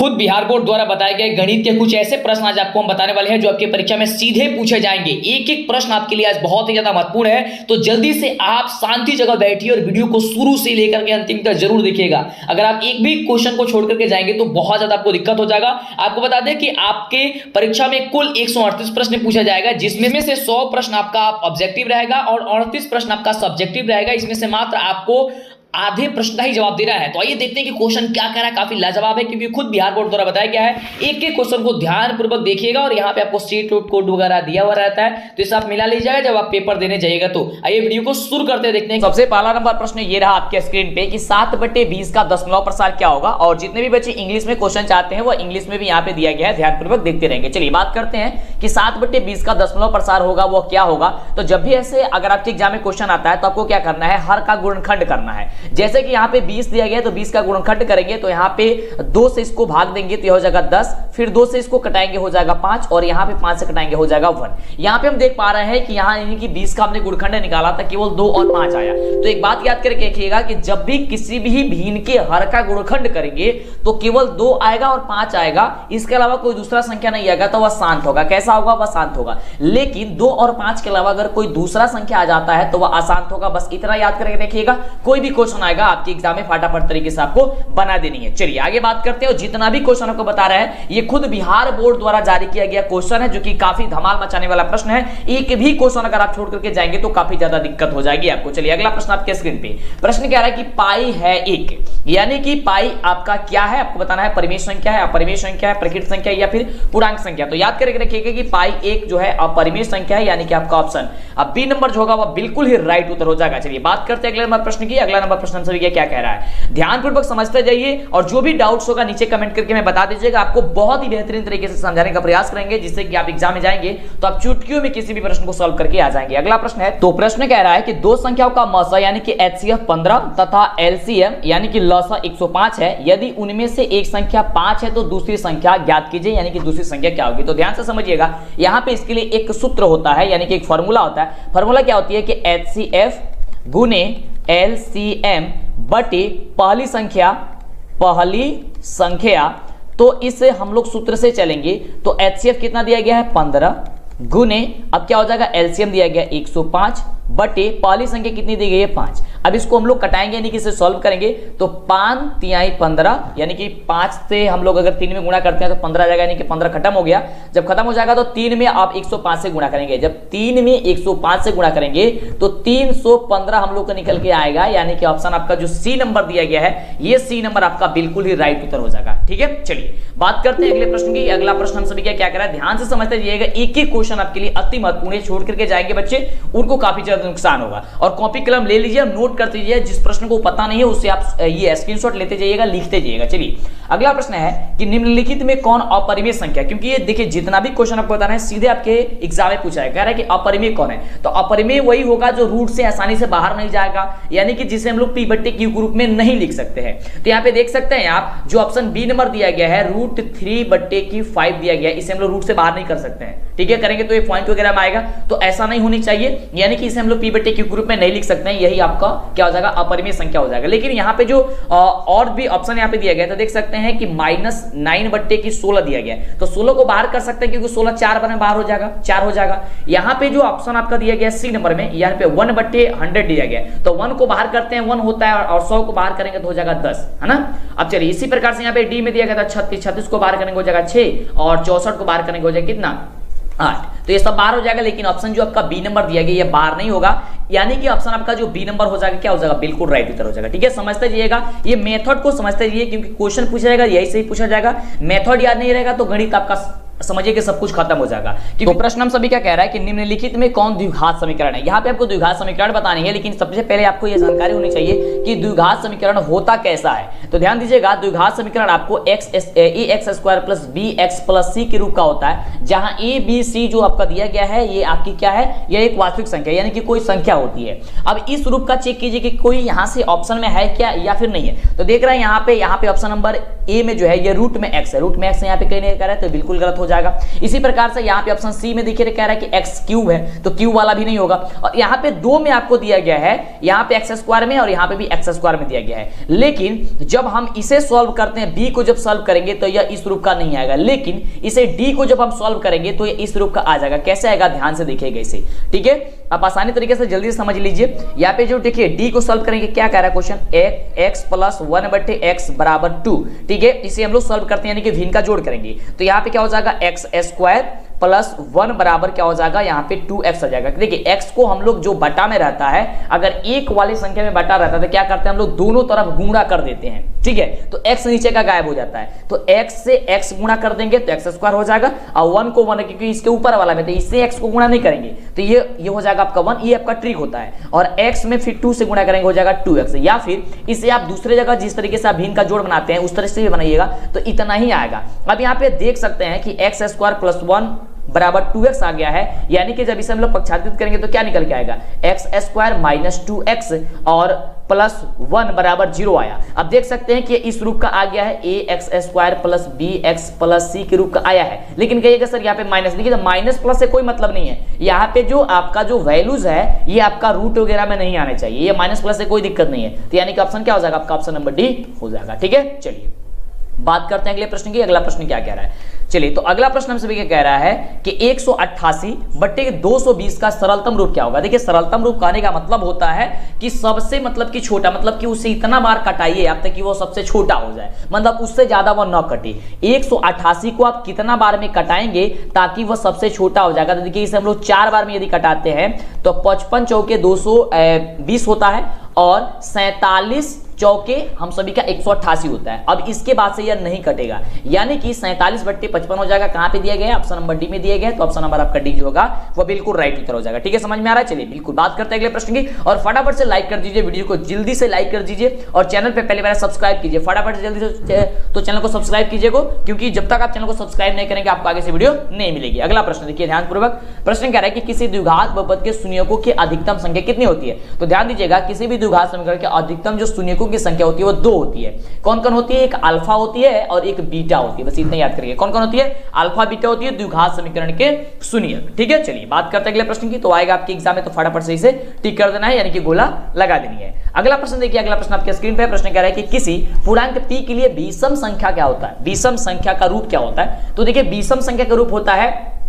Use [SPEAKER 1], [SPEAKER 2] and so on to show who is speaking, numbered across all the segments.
[SPEAKER 1] खुद बिहार बोर्ड द्वारा बताए गए गणित के कुछ ऐसे प्रश्न आज आपको हम बताने वाले हैं जो आपकी परीक्षा में सीधे पूछे जाएंगे। एक एक प्रश्न आपके लिए आज बहुत ही ज्यादा महत्वपूर्ण है, तो जल्दी से आप शांति जगह बैठिए और वीडियो को शुरू से लेकर के अंतिम तक जरूर देखिएगा। अगर आप एक भी क्वेश्चन को छोड़ करके जाएंगे तो बहुत ज्यादा आपको दिक्कत हो जाएगा। आपको बता दें कि आपके परीक्षा में कुल 138 प्रश्न पूछा जाएगा, जिसमें से 100 प्रश्न आपका ऑब्जेक्टिव रहेगा और 38 प्रश्न आपका सब्जेक्टिव रहेगा। इसमें से मात्र आपको आधे प्रश्न का ही जवाब देना है। तो आइए देखते हैं कि क्वेश्चन क्या कह रहा है। काफी लाजवाब है क्योंकि खुद बिहार बोर्ड द्वारा बताया गया है। एक एक क्वेश्चन को ध्यानपूर्वक देखिएगा और यहाँ पे आपको स्टेट कोड वगैरह दिया हुआ रहता है, तो इसे आप मिला लीजिएगा जब आप पेपर देने जाइएगा। तो आइए वीडियो को शुरू करते हैं, देखते हैं। सबसे पहला नंबर प्रश्न ये रहा आपके स्क्रीन पे कि 7/20 का दशमलव प्रसार क्या होगा। और जितने भी बच्चे इंग्लिश में क्वेश्चन चाहते हैं वो इंग्लिश में भी यहाँ पे दिया गया है, ध्यानपूर्वक देखते रहेंगे। चलिए बात करते हैं कि 7/20 का दशमलव प्रसार होगा वो क्या होगा। तो जब भी ऐसे अगर आपके एग्जाम में क्वेश्चन आता है तो आपको क्या करना है, हर का गुणनखंड करना है। जैसे कि यहाँ पे 20 दिया गया तो 20 का गुणनखंड करेंगे तो यहाँ पे 2 से इसको भाग देंगे तो यह हो जाएगा 10, फिर 2 से इसको कटाएंगे हो जाएगा 5 और यहाँ पे 5 से कटाएंगे हो जाएगा 1। यहाँ पे हम देख पा रहे हैं कि यहाँ यानी कि 20 का हमने गुणनखंड निकाला था, केवल 2 और 5 आया। तो एक बात याद करके रखिएगा कि जब भी किसी भी भिन्न के हर का गुणनखंड करेंगे तो केवल 2 आएगा और 5 आएगा, इसके अलावा कोई दूसरा संख्या नहीं आएगा, तो वह शांत होगा। कैसा होगा, वह शांत होगा। लेकिन 2 और 5 के अलावा अगर कोई दूसरा संख्या आ जाता है तो वह अशांत होगा। बस इतना याद करके रखिएगा। कोई भी क्वेश्चन आएगा आपके एग्जाम में फटाफट तरीके से आपको बना देनी है। चलिए आगे बात करते हैं। जितना भी क्वेश्चन आपको बता रहा है ये खुद बिहार बोर्ड द्वारा जारी किया गया क्वेश्चन है, जो कि काफी धमाल मचाने वाला प्रश्न है। एक भी क्वेश्चन अगर आप छोड़ करके जाएंगे तो काफी ज्यादा दिक्कत हो जाएगी आपको। चलिए अगला प्रश्न आपके स्क्रीन पे। प्रश्न कह रहा है कि पाई है 1, यानी कि पाई आपका क्या है, आपको बताना है। परिमेय संख्या है, अपरिमेय संख्या है, प्रकृत संख्या या फिर पूर्णांक संख्या। तो याद करके रखिएगा कि पाई 1 जो है अपरिमेय संख्या है, यानी कि आपका ऑप्शन अब बी नंबर जो होगा वह बिल्कुल ही राइट उत्तर हो जाएगा। चलिए बात करते हैं अगले नंबर प्रश्न की। अगला नंबर प्रश्न हम सभी क्या कह रहा है, ध्यानपूर्वक समझते जाइए और जो भी डाउट्स होगा नीचे कमेंट करके मैं बता दीजिएगा। आपको बहुत ही बेहतरीन तरीके से समझाने का प्रयास करेंगे, जिससे कि आप एग्जाम में जाएंगे तो आप चुटकियों में किसी भी प्रश्न को सॉल्व करके आ जाएंगे। अगला प्रश्न है, तो प्रश्न कह रहा है कि दो संख्याओं का मसा यानी कि HCF 15 तथा LCM यानी कि लसा 105 है। यदि उनमें से एक संख्या 5 है तो दूसरी संख्या ज्ञात कीजिए, यानी कि दूसरी संख्या क्या होगी। तो ध्यान से समझिएगा, यहाँ पे इसके लिए एक सूत्र होता है, यानी कि एक फॉर्मूला होता है। फॉर्मूला क्या होती है कि HCF गुने LCM बटे पहली संख्या। तो इसे हम लोग सूत्र से चलेंगे तो HCF कितना दिया गया है 15 गुने, अब क्या हो जाएगा LCM दिया गया 105 बटे पहली संख्या कितनी दी गई है 5। अब इसको हम लोग कटाएंगे, यानी कि इसे सॉल्व करेंगे तो 5 तिहाई 15, यानी कि 5 से हम लोग अगर 3 में गुणा करते हैं तो 15 आ जाएगा, यानी कि 15 खत्म हो गया। जब खत्म हो जाएगा तो 3 में आप 105 से गुणा करेंगे। जब 3 में 105 से गुणा करेंगे तो 315 हम लोग का निकल के आएगा, यानी कि ऑप्शन आपका जो सी नंबर दिया गया है ये सी नंबर आपका बिल्कुल ही राइट उत्तर हो जाएगा। ठीक है, चलिए बात करते हैं अगले प्रश्न की। अगला प्रश्न हम सभी क्या कर रहा है, ध्यान से समझते जाइएगा। एक एक क्वेश्चन आपके लिए अति महत्वपूर्ण है, छोड़ करके जाएंगे बच्चे उनको काफी ज्यादा नुकसान होगा। और कॉपी कलम ले लीजिए, नोट करते जाइए। जिस प्रश्न को पता नहीं है उससे आप ये स्क्रीनशॉट लेते जाइएगा, लिखते जाइएगा। चलिए अगला प्रश्न है कि निम्नलिखित में कौन अपरिमेय संख्या, क्योंकि ये देखिए जितना भी क्वेश्चन आपको बताना है सीधे आपके एग्जाम में पूछा है। कह रहा है कि अपरिमेय कौन है, तो अपरिमेय वही होगा जो रूट से आसानी से बाहर नहीं जाएगा, यानी कि जिसे हम लोग P/Q के रूप में नहीं लिख सकते हैं। तो यहाँ पे देख सकते हैं आप, जो ऑप्शन बी नंबर दिया गया है √3/5 दिया गया है, इसे हम लोग रूट से बाहर नहीं कर सकते हैं। ठीक है, करेंगे तो ये पॉइंट वगैरह में आएगा, तो ऐसा नहीं होनी चाहिए, यानी कि इसे हम लोग P/Q के रूप में नहीं लिख सकते हैं। यही आपका क्या हो जाएगा, अपरिमेय संख्या हो जाएगा। लेकिन यहाँ पे जो और भी ऑप्शन यहाँ पे दिया गया है, तो देख सकते हैं कि -9/16 दिया गया है, तो 16 को बाहर कर सकते हैं क्योंकि 16 4 बने बाहर हो जाएगा, 4 हो जाएगा। यहाँ पे जो ऑप्शन आपका दिया गया है सी नंबर में, यहाँ पे 1/100 दिया गया है, तो 1 को बाहर करते हैं 1 होता है और 100 को बाहर करेंगे तो हो जाएगा 10, है ना। अब चलिए इसी प्रकार से यहाँ पे डी में दिया गया था 36 को बाहर करेंगे हो जाएगा 6 और 64 को बाहर करेंगे हो जाएगा कितना 8। तो ये सब बाहर हो जाएगा, लेकिन ऑप्शन जो आपका बी नंबर दिया गया ये बाहर नहीं होगा, यानी कि ऑप्शन आपका जो बी नंबर हो जाएगा क्या हो जाएगा, बिल्कुल राइट उत्तर हो जाएगा। ठीक है, समझते जाइएगा, ये मेथड को समझते जाइए क्योंकि क्वेश्चन पूछा जाएगा यही से ही पूछा जाएगा। मेथड याद नहीं रहेगा तो गणित आपका समझिए कि सब कुछ खत्म हो जाएगा। तो प्रश्न हम सभी क्या कह रहा है कि निम्नलिखित में कौन द्विघात समीकरण है। यहाँ पे आपको द्विघात समीकरण बतानी है, लेकिन सबसे पहले आपको यह जानकारी होनी चाहिए कि द्विघात समीकरण होता कैसा है। तो ध्यान दीजिएगा, द्विघात समीकरण आपको ax² + bx + c के रूप का होता है, जहां a b c जो आपका दिया गया है ये आपकी क्या है, यह एक वास्तविक संख्या यानी कि कोई संख्या होती है। अब इस रूप का चेक कीजिए कि कोई यहाँ से ऑप्शन में है क्या या फिर नहीं है। तो देख रहे हैं यहाँ पे ऑप्शन नंबर ए में जो है ये रूट में x है, रूट में x यहाँ पे कहीं नहीं कर रहा है तो बिल्कुल गलत हो
[SPEAKER 2] जाएगा। इसी प्रकार से यहाँ पे ऑप्शन सी में देखिए कह रहा है कि एक्स क्यूब है, तो क्यूब वाला भी नहीं होगा। और यहाँ पे 2 में आपको दिया गया है, यहाँ पे एक्स स्क्वायर में और यहाँ पे भी एक्स स्क्वायर में दिया गया है। लेकिन जब हम इसे सॉल्व करते हैं, बी को जब सॉल्व करेंगे तो यह इस रूप का नहीं आएगा, लेकिन इसे डी को जब हम सॉल्व करेंगे तो यह इस रूप का आ जाएगा। कैसे आएगा ध्यान से देखिएगा इसे, ठीक है। आप आसानी तरीके से जल्दी से समझ लीजिए। यहाँ पे जो देखिए डी को सॉल्व करेंगे, क्या कह रहा है क्वेश्चन, एक्स प्लस 1/x बराबर 2, ठीक है। इसे हम लोग सॉल्व करते हैं यानी कि भिन्न का जोड़ करेंगे, तो यहाँ पे क्या हो जाएगा एक्स स्क्वायर प्लस 1 बराबर क्या हो जाएगा, यहाँ पे 2x आ जाएगा। देखिए x को हम लोग जो बटा में रहता है, अगर एक वाली संख्या में बटा रहता है तो क्या करते हैं हम लोग दोनों तरफ गुणा कर देते हैं, ठीक है। तो x नीचे का गायब हो जाता है, तो x से x गुणा कर देंगे तो x स्क्वायर हो जाएगा, और 1 को 1 क्योंकि इसके ऊपर वाला में तो इससे x को गुणा नहीं करेंगे तो ये हो जाएगा आपका 1। ये आपका ट्रिक होता है। और x में फिर 2 से गुणा करेंगे हो जाएगा 2x, या फिर इसे आप दूसरे जगह जिस तरीके से आप भिन्न का जोड़ बनाते हैं उस तरह से भी बनाइएगा तो इतना ही आएगा। अब यहाँ पे देख सकते हैं कि x स्क्वायर प्लस 1 बराबर 2x आ गया है, यानी कि जब इसे हम लोग पक्षांतरित करेंगे तो क्या निकल के आएगा, एक्स स्क्वायर माइनस 2x और प्लस 1 बराबर 0 आया। अब देख सकते हैं कि इस रूप का आ गया है, A X square plus B X plus C के रूप का आया है। लेकिन कहिएगा सर यहाँ पे माइनस, देखिए तो माइनस प्लस से कोई मतलब नहीं है। यहाँ पे जो आपका जो वैल्यूज है ये आपका रूट वगैरह में नहीं आने चाहिए, ये माइनस प्लस से कोई दिक्कत नहीं है। तो यानी कि ऑप्शन क्या हो जाएगा आपका, ऑप्शन नंबर डी हो जाएगा, ठीक है। चलिए बात करते हैं अगले प्रश्न की। अगला प्रश्न क्या कह रहा है, चलिए तो अगला प्रश्न हम सभी क्या कह रहा है कि 188/220 का सरलतम रूप क्या होगा। देखिए सरलतम रूप कहने का मतलब होता है कि सबसे मतलब कि छोटा, मतलब कि उसे इतना बार कटाइए आप तक कि वो सबसे छोटा हो जाए, मतलब उससे ज्यादा वो न कटे। 188 को आप कितना बार में कटाएंगे ताकि वह सबसे छोटा हो जाएगा। तो देखिए इसे हम लोग 4 बार में यदि कटाते हैं तो 55 चौके 220 होता है और 47 चौके हम सभी का 188 होता है। अब इसके बाद से यह नहीं कटेगा, यानी कि 47/55 हो जाएगा। कहां पे दिया गया है, ऑप्शन नंबर डी में दिया गया है, तो ऑप्शन नंबर आपका डी जो होगा वो बिल्कुल राइट उत्तर हो जाएगा, ठीक है। समझ में आ रहा है। चलिए बिल्कुल बात करते हैं अगले प्रश्न की, और फटाफट से लाइक कर दीजिए, वीडियो को जल्दी से लाइक कर दीजिए और चैनल पे पहले बार सब्सक्राइब कीजिए, फटाफट से जल्दी से तो चैनल को सब्सक्राइब कीजिएगा, क्योंकि जब तक आप चैनल को सब्सक्राइब नहीं करेंगे आपको आगे से वीडियो नहीं मिलेगी। अगला प्रश्न देखिए ध्यानपूर्वक, प्रश्न कह रहा है कि किसी द्विघात बहुपद के शून्यकों की अधिकतम संख्या कितनी होती है। तो ध्यान दीजिएगा, किसी भी द्विघात समीकरण के अधिकतम जो शून्यकों की संख्या होती है वो 2 होती है। कौन कौन होती है, एक अल्फा होती है और एक बीटा होती है, बस इतना याद करिए। कौन कौन होती है, अल्फा बीटा होती है द्विघात समीकरण के शून्यक, ठीक है। चलिए बात करते हैं अगले प्रश्न की, तो आएगा आपके एग्जाम में, तो फटाफट से इसे टिक कर देना है, यानी कि गोला लगा देनी है। अगला प्रश्न देखिए, अगला प्रश्न आपके स्क्रीन पे प्रश्न कह रहा है कि किसी पूर्णांक p के लिए विषम संख्या क्या होता है, विषम संख्या का रूप क्या होता है। तो देखिए विषम संख्या का रूप होता है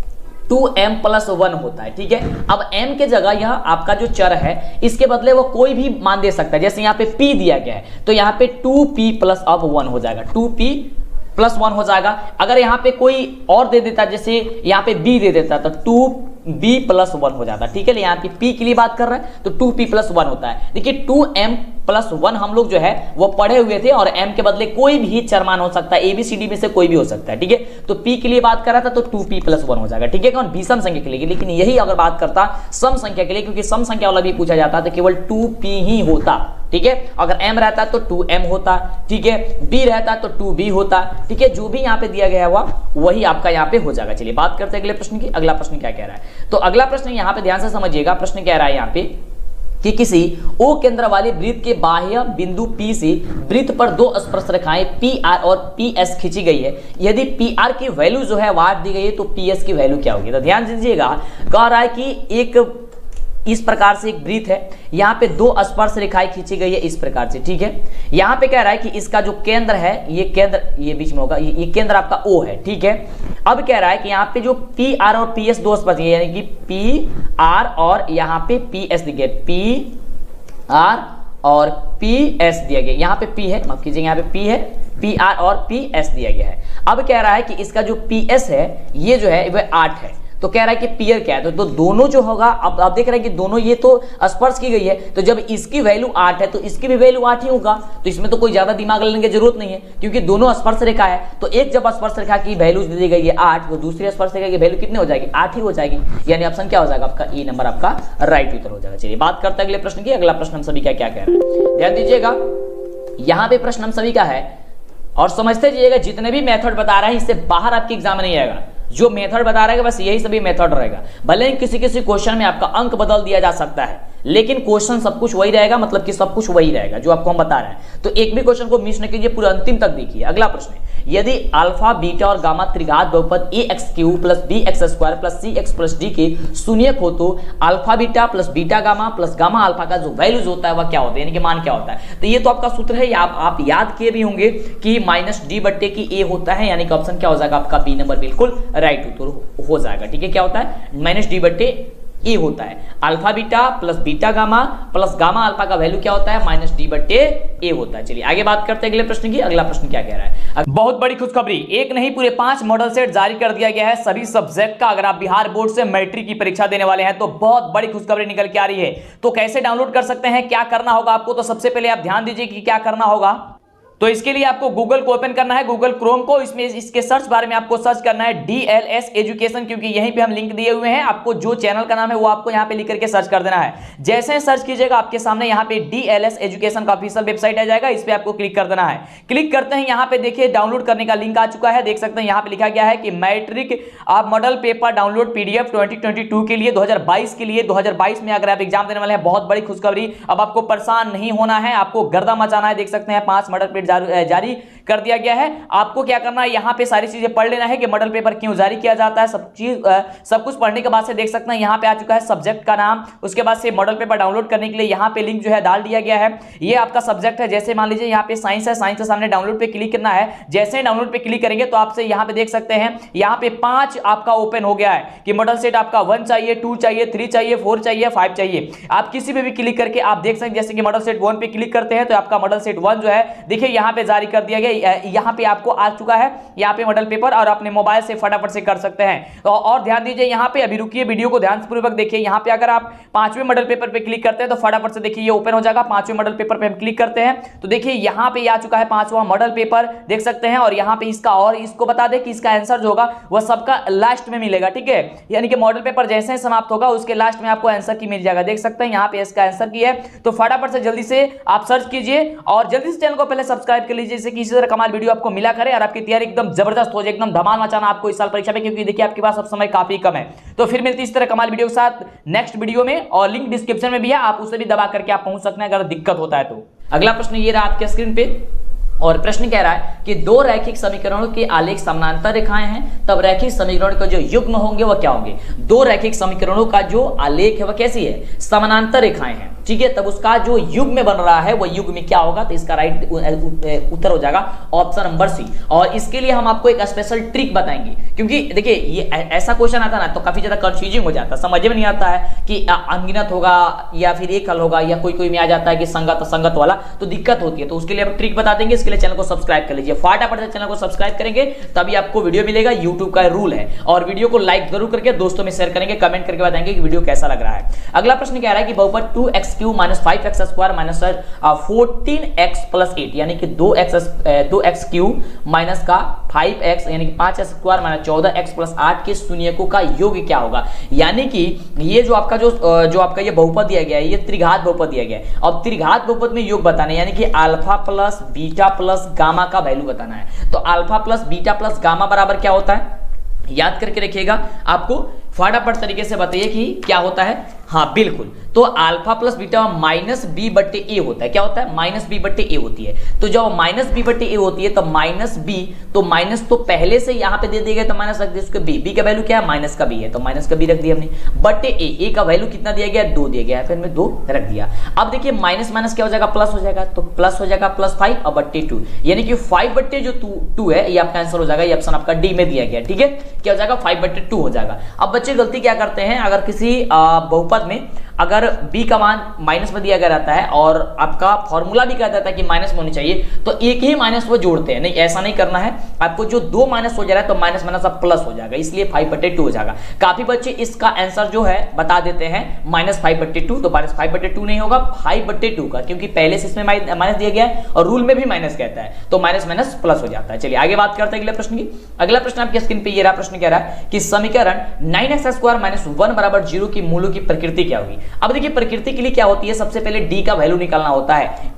[SPEAKER 2] 2m + 1 होता है, ठीक है। अब m के जगह यह आपका जो चर है इसके बदले वो कोई भी मान दे सकता है। जैसे यहाँ पे p दिया गया है तो यहाँ पे 2p + 1 हो जाएगा, 2p + 1 हो जाएगा। अगर यहाँ पे कोई और दे देता, जैसे यहाँ पे b दे देता तो 2b + 1 हो जाता, ठीक है। यहाँ पे p के लिए बात कर रहा है तो 2p + 1 होता है। देखिए 2m + 1 हम लोग जो है वो पढ़े हुए थे, और m के बदले कोई भी चर मान हो सकता है, ABCD में से कोई भी हो सकता है, ठीक है। तो p के लिए बात कर रहा था तो 2p + 1 हो जाएगा, ठीक है। कौन, विषम संख्या के लिए। लेकिन यही अगर बात करता सम संख्या के लिए, क्योंकि सम संख्या वाला भी पूछा जाता तो केवल 2p ही होता, ठीक है। अगर m रहता तो 2m होता, ठीक है। b रहता तो 2b होता, ठीक है। जो भी यहाँ पे दिया गया हुआ वही आपका यहाँ पे हो जाएगा। चलिए बात करते हैं अगले प्रश्न की। अगला प्रश्न क्या कह रहा है, तो अगला प्रश्न यहाँ पे ध्यान से समझिएगा। प्रश्न कह रहा है यहाँ पे कि किसी O केंद्र वाले वृत्त के बाह्य बिंदु P से वृत्त पर 2 स्पर्श रेखाएं PR और PS खींची गई है। यदि PR की वैल्यू जो है 8 दी गई है तो PS की वैल्यू क्या होगी। तो ध्यान दीजिएगा, कह रहा है कि एक इस प्रकार से एक वृत्त है, यहाँ पे 2 स्पर्श रेखाएं खींची गई है इस प्रकार से, ठीक है। यहाँ पे कह रहा है कि इसका जो केंद्र है, ये केंद्र ये बीच में होगा, ये केंद्र आपका O है, ठीक है। अब कह रहा है कि यहाँ पे जो PR और PS 2 स्पर्श, यानी कि PR और यहाँ पे PS दिया गया, PR और PS दिया गया, यहाँ पे P है, माफ कीजिए यहाँ पे P है, PR और PS दिया गया है। अब कह रहा है कि इसका जो PS है ये जो है वह 8 है, तो कह रहा है कि पियर क्या है, तो दोनों जो होगा, अब आप देख रहे हैं कि दोनों ये तो स्पर्श की गई है, तो जब इसकी वैल्यू 8 है तो इसकी भी वैल्यू 8 ही होगा। तो इसमें तो कोई ज्यादा दिमाग लगाने की जरूरत नहीं है, क्योंकि दोनों स्पर्श रेखा है। तो एक जब स्पर्श रेखा की वैल्यू दी गई है 8, तो दूसरी स्पर्श रेखा की वैल्यू कितनी हो जाएगी, 8 ही हो जाएगी। यानी ऑप्शन क्या हो जाएगा आपका, ए नंबर आपका राइट उत्तर हो जाएगा। चलिए बात करते हैं अगले प्रश्न की। अगला प्रश्न हम सभी क्या क्या कह रहे हैं, ध्यान दीजिएगा। यहाँ पे प्रश्न हम सभी का है और समझते जाइएगा, जितने भी मेथड बता रहे हैं इससे बाहर आपके एग्जाम में नहीं आएगा। जो मेथड बता रहा है बस यही सभी मेथड रहेगा। भले ही किसी किसी क्वेश्चन में आपका अंक बदल दिया जा सकता है, लेकिन क्वेश्चन सब कुछ वही रहेगा, मतलब कि सब कुछ वही रहेगा जो आपको हम बता रहे हैं। तो एक भी क्वेश्चन को मिस न कीजिए, पूरा अंतिम तक देखिए। अगला प्रश्न है, यदि अल्फा बीटा और गामा त्रिघात बहुपद ax³ + bx² + cx + d के शून्यक हो तो alpha beta plus beta gamma plus gamma alpha का जो वैल्यूज होता है वह क्या होता है, यानी कि मान क्या होता है। तो ये तो आपका सूत्र है, आप याद किए भी होंगे कि -d/a होता है, यानी कि ऑप्शन क्या हो जाएगा आपका बी नंबर बिल्कुल राइट उत्तर हो जाएगा। ठीक है, क्या होता है -d/a होता है। Alpha beta plus beta gamma plus gamma alpha का वैल्यू क्या होता है -d/a होता है। चलिए आगे बात करते हैं अगले प्रश्न की। अगला प्रश्न क्या कह रहा है, बहुत बड़ी खुशखबरी, एक नहीं पूरे 5 मॉडल सेट जारी कर दिया गया है सभी सब्जेक्ट का। अगर आप बिहार बोर्ड से मैट्रिक की परीक्षा देने वाले हैं तो बहुत बड़ी खुशखबरी निकल के आ रही है। तो कैसे डाउनलोड कर सकते हैं, क्या करना होगा आपको, तो सबसे पहले आप ध्यान दीजिए कि क्या करना होगा। तो इसके लिए आपको गूगल को ओपन करना है, गूगल क्रोम को, इसमें इसके सर्च बार में आपको सर्च करना है DLS एजुकेशन, क्योंकि यहीं पे हम लिंक दिए हुए हैं। आपको जो चैनल का नाम है वो आपको यहाँ पे लिख करके सर्च कर देना है। जैसे सर्च कीजिएगा आपके सामने यहाँ पे DLS एजुकेशन का ऑफिशियल वेबसाइट आ जाएगा, इस पे आपको क्लिक कर देना है। क्लिक करते हैं यहाँ पे देखिए डाउनलोड करने का लिंक आ चुका है, देख सकते हैं यहाँ पे लिखा गया है कि मैट्रिक आप मॉडल पेपर डाउनलोड PDF 2022 के लिए 2022 के लिए 2022 में अगर आप एग्जाम देने वाले हैं, बहुत बड़ी खुशखबरी। अब आपको परेशान नहीं होना है, आपको गर्दा मचाना है। देख सकते हैं 5 मॉडल पेपर जारी कर दिया गया है। आपको क्या करना है, यहाँ पे सारी चीजें पढ़ लेना है कि मॉडल पेपर क्यों जारी किया जाता है। सब कुछ पढ़ने के बाद से देख सकते हैं यहाँ पे आ चुका है सब्जेक्ट का नाम, उसके बाद से मॉडल पेपर डाउनलोड करने के लिए यहाँ पे लिंक जो है डाल दिया गया है। ये आपका सब्जेक्ट है, जैसे मान लीजिए यहाँ पे साइंस है, साइंस के सामने डाउनलोड पे क्लिक करना है। जैसे ही डाउनलोड पे क्लिक करेंगे तो आपसे यहाँ पे देख सकते हैं यहाँ पे 5 आपका ओपन हो गया है कि मॉडल सेट आपका 1 चाहिए, 2 चाहिए, 3 चाहिए, 4 चाहिए, 5 चाहिए। आप किसी पे भी क्लिक करके आप देख सकते हैं, जैसे कि मॉडल सेट 1 पे क्लिक करते हैं तो आपका मॉडल सेट 1 जो है देखिए यहाँ पे जारी कर दिया गया। यहाँ पे आपको आ चुका है यहाँ पे मॉडल पेपर, और अपने मोबाइल से फटाफट से कर सकते हैं। तो और ध्यान दीजिए यहाँ पे, अभी रुकिए वीडियो को ध्यानपूर्वक देखिए। यहाँ पे अगर आप 5वें मॉडल पेपर पे क्लिक करते हैं तो फटाफट से देखिए ये ओपन हो जाएगा। 5वें मॉडल पेपर पे हम क्लिक करते हैं तो देखिए यहाँ पे आ चुका है 5वां मॉडल पेपर, देख सकते हैं। और यहाँ पे इसका, और इसको बता दें कि इसका आंसर जो होगा वह सबका लास्ट में मिलेगा। ठीक है, यानी कि मॉडल पेपर जैसे समाप्त होगा उसके लास्ट में आपको आंसर की मिल जाएगा। देख सकते हैं यहाँ पे इसका आंसर की है। तो फटाफट से जल्दी से आप सर्च कीजिए और जल्दी से चैनल को पहले सब्सक्राइब कर लीजिए, जिससे किसी तरह कमाल वीडियो आपको मिला करे और आपकी तैयारी एकदम जबरदस्त हो जाए, एकदम धमाल मचाना आपको इस साल परीक्षा में, क्योंकि देखिए आपके पास अब समय काफी कम है। तो फिर मिलती इस तरह कमाल वीडियो के साथ नेक्स्ट वीडियो में, और लिंक डिस्क्रिप्शन में भी है, आप उसे भी दबा करके आप पहुंच सकते हैं अगर दिक्कत होता है तो। अगला प्रश्न ये रहा आपके स्क्रीन पे, और प्रश्न कह रहा है कि 2 रैखिक समीकरणों के आलेख समानांतर रेखाएं हैं, तब रैखिक समीकरण के जो युग्म होंगे वह क्या होंगे। 2 रैखिक समीकरणों का जो आलेख है वह कैसी है, समानांतर रेखाएं हैं। ठीक है, तब उसका जो युग्म में बन रहा है वह युग्म में क्या होगा, तो इसका राइट उत्तर हो जाएगा ऑप्शन नंबर सी। और इसके लिए हम आपको एक स्पेशल ट्रिक बताएंगे, क्योंकि देखिए ये ऐसा क्वेश्चन आता है ना तो काफी ज्यादा कंफ्यूजिंग हो जाता है, समझ में नहीं आता है कि अनगिनत होगा या फिर एक हल होगा, या कोई में आ जाता है कि संगत असंगत वाला, तो दिक्कत होती है। तो उसके लिए हम ट्रिक बता देंगे, इसके लिए चैनल को सब्सक्राइब कर लीजिए। फटाफट से चैनल को सब्सक्राइब करेंगे तभी आपको वीडियो मिलेगा, यूट्यूब का रूल है। और वीडियो को लाइक जरूर करके दोस्तों में शेयर करेंगे, कमेंट करके बताएंगे कि वीडियो कैसा लग रहा है। अगला प्रश्न कह रहा है कि बहुपद 2x³ - 5x² - 14x + 8, यानी कि 2x³ माइनस का 5x यानी कि 5x² - 14x + 8 के शून्यकों का योग क्या होगा। यानी कि ये जो आपका जो आपका ये बहुपद दिया गया है, ये त्रिघात बहुपद दिया गया है। अब त्रिघात बहुपद में योग बताना है, यानी कि alpha plus beta plus gamma का वैल्यू बताना है। तो alpha plus beta plus gamma बराबर क्या होता है, याद करके रखिएगा। आपको फटाफट तरीके से बताइए कि क्या होता है। हाँ बिल्कुल, तो अल्फा प्लस बीटा -b/a होता है। क्या होता है, -b/a होती है। तो जब -b/a होती है तो -b, तो माइनस तो पहले से यहाँ पे दे दिए गए तो माइनस रख दिया, उसके b का वैल्यू क्या है, माइनस का b है, तो माइनस का b रख दिया हमने, बटे a का वैल्यू कितना दिया गया, 2 दिया गया है, फिर हमने 2 रख दिया। अब देखिए माइनस माइनस क्या हो जाएगा, प्लस हो जाएगा, तो प्लस हो जाएगा +5 और बट्टे 2, यानी कि 5/2 है, ये आपका आंसर हो जाएगा। ये ऑप्शन आपका डी में दिया गया। ठीक है, क्या हो जाएगा, 5/2 हो जाएगा। अब बच्चे गलती क्या करते हैं, अगर किसी बहुपद में अगर b का मान माइनस में दिया गया रहता है और आपका फॉर्मूला भी कहता है कि माइनस में होनी चाहिए, तो एक ही माइनस वो जोड़ते हैं। नहीं, ऐसा नहीं करना है आपको। जो 2 माइनस हो जा रहा है तो माइनस माइनस अब प्लस हो जाएगा, इसलिए 5/2 हो जाएगा। काफी बच्चे इसका आंसर जो है बता देते हैं -5/2, तो -5/2 नहीं होगा, 5/2 का, क्योंकि पहले से इसमें माइनस दिया गया है और रूल में भी माइनस कहता है, तो माइनस माइनस प्लस हो जाता है। चलिए आगे बात करते हैं अगले प्रश्न की। अगला प्रश्न आपकी स्क्रीन पे ये रहा। प्रश्न कह रहा है कि समीकरण 9x² - 1 = 0 की मूलों की प्रकृति क्या होगी। अब देखिए प्रकृति के लिए क्या होती है, सबसे पहले d का वैल्यू निकालना होता है।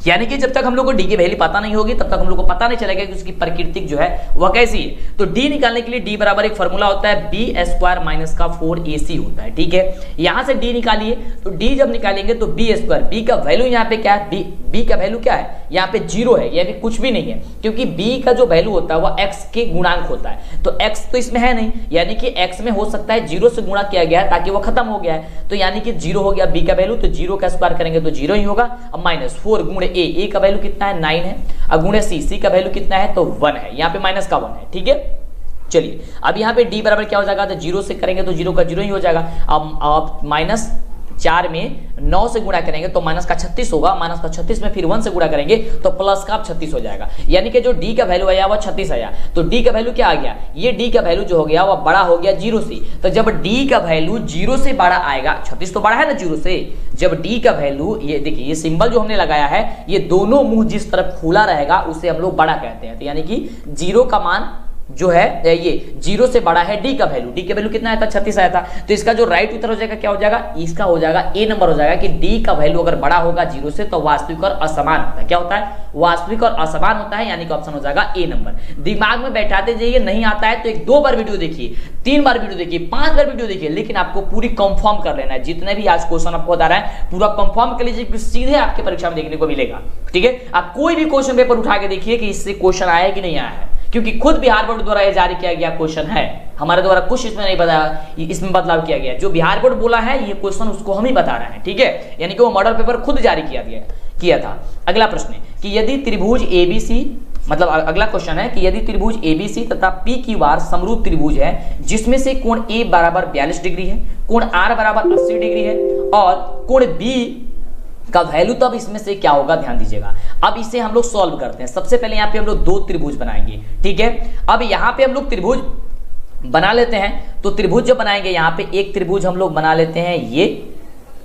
[SPEAKER 2] यानी कि जब तक हम लोग को डी की वैल्यू पता नहीं होगी तब तक हम लोग को पता नहीं चलेगा कि उसकी प्रकृतिक जो है वह कैसी है। तो डी निकालने के लिए डी बराबर एक फॉर्मूला होता है बी स्क्वायर माइनस का 4ac होता है, ठीक है। यहां से डी निकालिए, तो डी जब निकालेंगे तो बी स्क्वायर, बी का वैल्यू यहाँ पे क्या है, बी का वैल्यू क्या है, यहाँ पे 0 है, यानी कुछ भी नहीं है, क्योंकि बी का जो वैल्यू होता है वह x के गुणांक होता है। तो x तो इसमें है नहीं, यानी कि x में हो सकता है 0 से गुणा किया गया है ताकि वो खत्म हो गया है, तो यानी कि 0 हो गया b का वैल्यू, तो 0 का स्क्वायर करेंगे तो 0 ही होगा। अब माइनस 4 गुणे a का वैल्यू कितना है 9 है, अब गुणे c का वैल्यू कितना है तो 1 है, यहाँ पे माइनस का 1 है, ठीक है। चलिए अब यहाँ पे d बराबर क्या हो जाएगा, तो 0 से करेंगे तो 0 का 0 ही हो जाएगा। अब माइनस 4 में 9 से गुणा करेंगे तो माइनस का 36 होगा, माइनस का 36 में फिर 1 से गुणा करेंगे तो प्लस का 36 हो जाएगा, यानी कि जो d का वैल्यू आया वह 36 आया। तो d का वैल्यू क्या आ गया, ये d का वैल्यू जो हो गया वह बड़ा हो गया 0 से। तो जब d का वैल्यू 0 से बड़ा आएगा, 36 तो बड़ा है ना 0 से, जब d का वैल्यू, ये देखिए ये सिंबल जो हमने लगाया है, ये दोनों मुंह जिस तरफ खुला रहेगा उसे हम लोग बड़ा कहते हैं। तो यानी कि 0 का मान जो है ये 0 से बड़ा है डी का वैल्यू, डी का वैल्यू कितना आया था 36 आया था, तो इसका जो राइट उत्तर हो जाएगा क्या हो जाएगा, इसका हो जाएगा ए नंबर हो जाएगा कि डी का वैल्यू अगर बड़ा होगा 0 से तो वास्तविक और असमान होता है। क्या होता है, वास्तविक और असमान होता है, यानी कि ऑप्शन हो जाएगा ए नंबर। दिमाग में बैठाते जाइए, नहीं आता है तो 1-2 बार वीडियो देखिए, 3 बार वीडियो देखिए, 5 बार वीडियो देखिए, लेकिन आपको पूरी कंफर्म कर लेना है। जितने भी आज क्वेश्चन आपको बता रहा है पूरा कंफर्म कर लीजिए, सीधे आपके परीक्षा में देखने को मिलेगा, ठीक है। आप कोई भी क्वेश्चन पेपर उठा के देखिए कि इससे क्वेश्चन आया कि नहीं आया है, क्योंकि खुद बिहार बोर्ड द्वारा यह जारी किया गया क्वेश्चन है, हमारे द्वारा कुछ इसमें नहीं बताया, इसमें बदलाव किया गया। जो बिहार बोर्ड बोला है ये क्वेश्चन उसको हम ही बता रहे हैं, ठीक है, यानी कि वो मॉडल पेपर खुद जारी किया था। अगला प्रश्न है कि यदि त्रिभुज एबीसी, मतलब अगला क्वेश्चन है कि यदि त्रिभुज एबीसी तथा पी क्यू आर समरूप त्रिभुज है जिसमें से कोण ए बराबर 42 डिग्री है, कोण आर बराबर 80 डिग्री है और कोण बी का वैल्यू, तब इसमें से क्या होगा, ध्यान दीजिएगा। अब इसे हम लोग सॉल्व करते हैं। सबसे पहले यहाँ पे हम लोग 2 त्रिभुज बनाएंगे, ठीक है। अब यहाँ पे हम लोग त्रिभुज बना लेते हैं, तो त्रिभुज जब बनाएंगे यहाँ पे एक त्रिभुज हम लोग बना लेते हैं ये,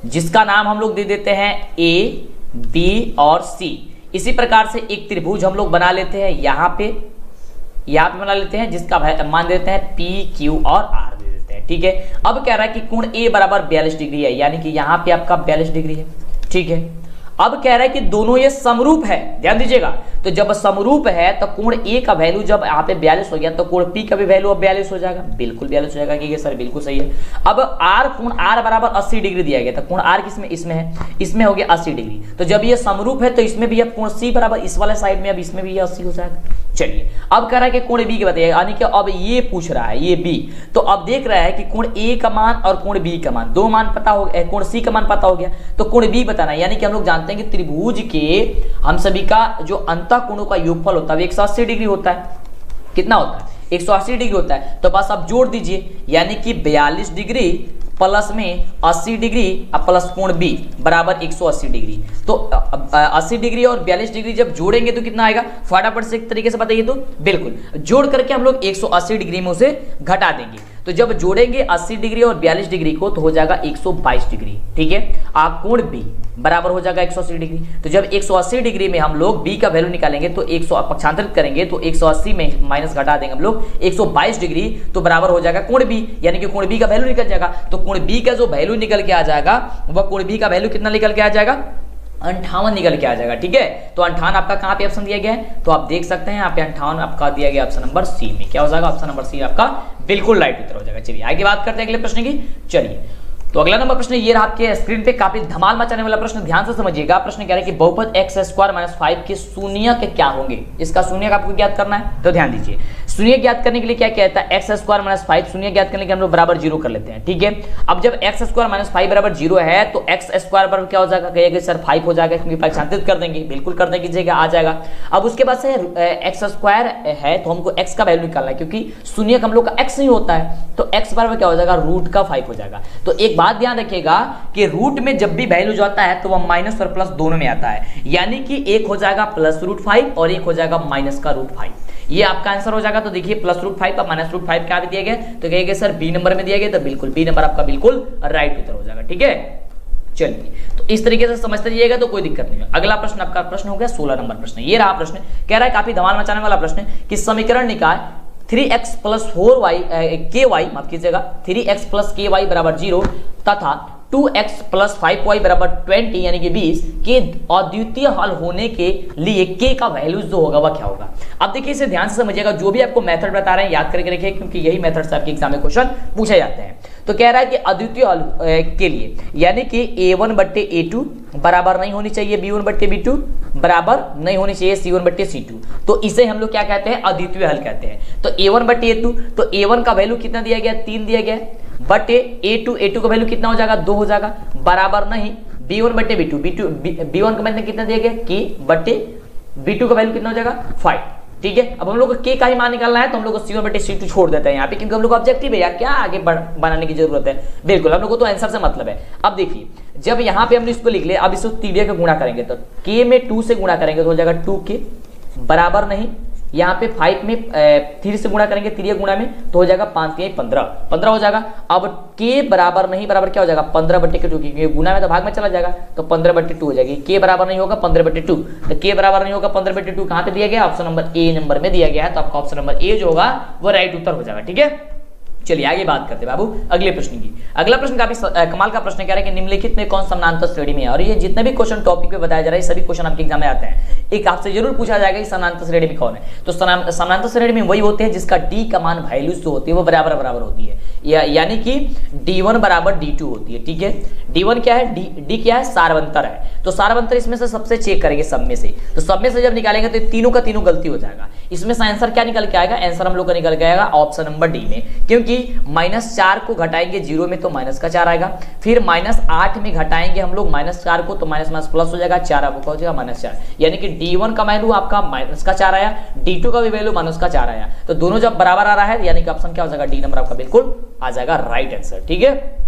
[SPEAKER 2] जिसका नाम हम लोग दे देते हैं ए बी और सी। इसी प्रकार से एक त्रिभुज हम लोग बना लेते हैं यहाँ पे बना लेते हैं, जिसका मान देते हैं पी क्यू और आर दे देते हैं, ठीक है। अब कह रहा है कि कोण ए बराबर 42 डिग्री है, यानी कि यहाँ पे आपका 42 डिग्री है, ठीक है। अब कह रहा है कि दोनों ये समरूप है, ध्यान दीजिएगा। तो जब समरूप है तो कोण ए का वैल्यू जब यहाँ पे 42 हो गया तो कोण पी का भी वैल्यू अब 42 हो जाएगा, बिल्कुल 42 हो जाएगा, कि सर बिल्कुल सही है। अब आर, कोण आर बराबर 80 डिग्री दिया गया था, कोण आर किसमें, इसमें है, इसमें हो गया 80 डिग्री। तो जब ये समरूप है तो इसमें भी अब कोण सी बराबर इस वाले साइड में, अब इसमें भी 80 हो जाएगा। चलिए अब कह रहा है कि कोण बी के बताइए, यानी कि अब ये पूछ रहा है ये बी, तो अब देख रहा है कि कोण ए का मान और कोण बी का मान, 2 मान पता हो गया, कोण सी का मान पता हो गया, तो कोण बी बताना है। यानी कि हम लोग जानते हैं कि त्रिभुज के हम सभी का जो अंतः कोणों का योगफल होता है 180 डिग्री होता है। कितना होता है, 180 डिग्री होता है। तो बस आप जोड़ दीजिए, यानी कि 42 डिग्री प्लस में 80 डिग्री अब प्लस कोण बी बराबर 180 डिग्री। तो 80 डिग्री और 42 डिग्री जब जोड़ेंगे तो कितना आएगा, फटाफट से एक तरीके से बताइए तो, बिल्कुल जोड़ करके हम लोग 180 डिग्री में उसे घटा देंगे। तो जब जोड़ेंगे 80 डिग्री और 42 डिग्री को तो हो जाएगा 122 डिग्री, ठीक है। आप कोण बी बराबर हो जाएगा 180 डिग्री। तो जब 180 डिग्री में हम लोग बी का वैल्यू निकालेंगे तो 100 पक्षांतरित करेंगे तो 180 में माइनस घटा देंगे हम लोग 122 डिग्री, तो बराबर हो जाएगा कोण बी, यानी कि कोण बी का वैल्यू निकल जाएगा। तो कोण बी का जो वैल्यू निकल के आ जाएगा वह कोण बी का वैल्यू कितना निकल के आ जाएगा, 58 निकल के आ जाएगा, ठीक है। तो 58 आपका कहाँ पे ऑप्शन दिया गया है, तो आप देख सकते हैं यहाँ पे 58 आपका दिया गया ऑप्शन नंबर सी में। क्या हो जाएगा, ऑप्शन नंबर सी आपका बिल्कुल राइट उत्तर हो जाएगा। चलिए आगे बात करते हैं अगले प्रश्न की। चलिए तो अगला नंबर प्रश्न ये रहा आपके स्क्रीन पे, काफी धमाल मचाने वाला प्रश्न, ध्यान से समझिएगा। प्रश्न कह रहा है कि बहुपद x² - 5 के शून्य के क्या होंगे, इसका शून्य का आपको ज्ञात करना है। तो ध्यान दीजिए, शून्य ज्ञात करने के लिए क्या कहता है, x² - 5 शून्य ज्ञात करने के लिए हम लोग बराबर 0 कर लेते हैं, ठीक है। अब जब x² - 5 बराबर 0 है तो x² बराबर क्या हो जाएगा, कहेगा सर 5 हो जाएगा, क्योंकि पक्षांतरित कर देंगे, बिल्कुल कर देंगे, आ जाएगा। अब उसके बाद से x² है तो हमको x का वैल्यू निकालना है, क्योंकि शून्य हम लोग का x नहीं होता है, तो x बराबर क्या हो जाएगा, √5 हो जाएगा। तो एक बात ध्यान रखिएगा कि रूट में जब भी वैल्यू जाता है तो वह माइनस और प्लस दोनों में आता है, यानी कि एक हो जाएगा प्लस √5 और एक हो जाएगा माइनस का √5। ये आपका आंसर हो जाएगा। तो देखिए प्लस √5 और माइनस √5 क्या भी दिया गया, तो कहेंगे सर बी नंबर में दिया गया, तो बिल्कुल बी नंबर आपका बिल्कुल राइट उत्तर हो जाएगा, ठीक है। चलिए तो इस तरीके से समझते रहिएगा तो कोई दिक्कत नहीं है। अगला प्रश्न आपका प्रश्न हो गया 16 नंबर प्रश्न। ये रहा प्रश्न, कह रहा है काफी धमाल मचाने वाला प्रश्न कि समीकरण निकाय 3x + 4y ky, माफ कीजिएगा 3x + ky बराबर 0 तथा 2x प्लस 5y बराबर 20 यानी कि 20 के अद्वितीय हल होने के लिए k का वैल्यू जो होगा वह क्या होगा। अब देखिए इसे ध्यान से समझिएगा, जो भी आपको मेथड बता रहे हैं याद करके रखिए, क्योंकि यही मेथड से आपके एग्जाम में क्वेश्चन पूछे जाते हैं। तो कह रहा है कि अद्वितीय हल के लिए यानी कि a1 बट्टे a2 बराबर नहीं होनी चाहिए b1 बट्टे b2 बराबर नहीं होनी चाहिए c1 बट्टे c2, तो इसे हम लोग क्या कहते हैं, अद्वितीय हल कहते हैं। तो a1 बट्टे a2, तो a1 का वैल्यू कितना दिया गया, 3 दिया गया, बटे a2 का वैल्यू कितना हो जाएगा, 2 हो जाएगा, बराबर नहीं b1 बट्टे b1 का मतलब कितना दिया गया, k बट्टे b2 का वैल्यू कितना हो जाएगा, 5। ठीक है, अब हम लोग को k का ही मान निकालना है, तो हम लोग को c1 बटे c2 छोड़ देते हैं यहाँ पे, क्योंकि हम लोग ऑब्जेक्टिव है यार, क्या आगे बनाने की जरूरत है, बिल्कुल हम लोग को तो आंसर से मतलब है। अब देखिए जब यहाँ पे हमने इसको लिख लिया, अब इसको तीरिया का गुणा करेंगे, तो k में 2 से गुणा करेंगे तो हो जाएगा 2k बराबर नहीं, यहाँ पे 5 में 3 से गुणा करेंगे, तिरिया गुणा में तो हो जाएगा 5 के 15 हो जाएगा। अब k बराबर नहीं बराबर क्या हो जाएगा, 15 बट्टे के 2, क्योंकि गुणा में तो भाग में चला जाएगा, तो 15 बट्टे 2 हो जाएगी। k बराबर नहीं होगा 15 बट्टे 2, तो k बराबर नहीं होगा 15 बट्टे 2 कहाँ पे दिया गया, ऑप्शन नंबर ए नंबर में दिया गया है, तो आपका ऑप्शन नंबर ए जो होगा वो राइट उत्तर हो जाएगा। ठीक है, चलिए आगे बात करते हैं बाबू अगले प्रश्न की। अगला प्रश्न काफी कमाल का प्रश्न कह रहा है कि निम्नलिखित में कौन समानांतर श्रेणी में है, और ये जितने भी क्वेश्चन टॉपिक पे बताया जा रहा है सभी क्वेश्चन आपके एग्जाम में आते हैं। एक आपसे जरूर पूछा जाएगा कि समानांतर श्रेणी में कौन है, तो समानांतर श्रेणी में वही होते हैं जिसका डी का मान वैल्यूज जो होती है वो बराबर बराबर होती है, यानी कि d1 बराबर d2 होती है। ठीक है, d1 क्या है, d क्या है, सारवंतर है, तो सारवंतर इसमें से सबसे चेक करेंगे सब में से, तो सब में से जब निकालेंगे तो तीनों का तीनों गलती हो जाएगा। इसमें से आंसर क्या निकल के आएगा, आंसर हम लोग का निकल के आएगा ऑप्शन नंबर डी में, क्योंकि -4 को घटाएंगे 0 में तो -4 आएगा, फिर -8 में घटाएंगे हम लोग -4 को तो माइनस प्लस हो जाएगा, 4 आपको हो जाएगा -4, यानी कि d1 का वैल्यू आपका -4 आया, d2 का भी वैल्यू -4 आया, तो दोनों जब बराबर आ रहा है यानी कि ऑप्शन क्या हो जाएगा, डी नंबर आपका बिल्कुल आ जाएगा राइट आंसर। ठीक है,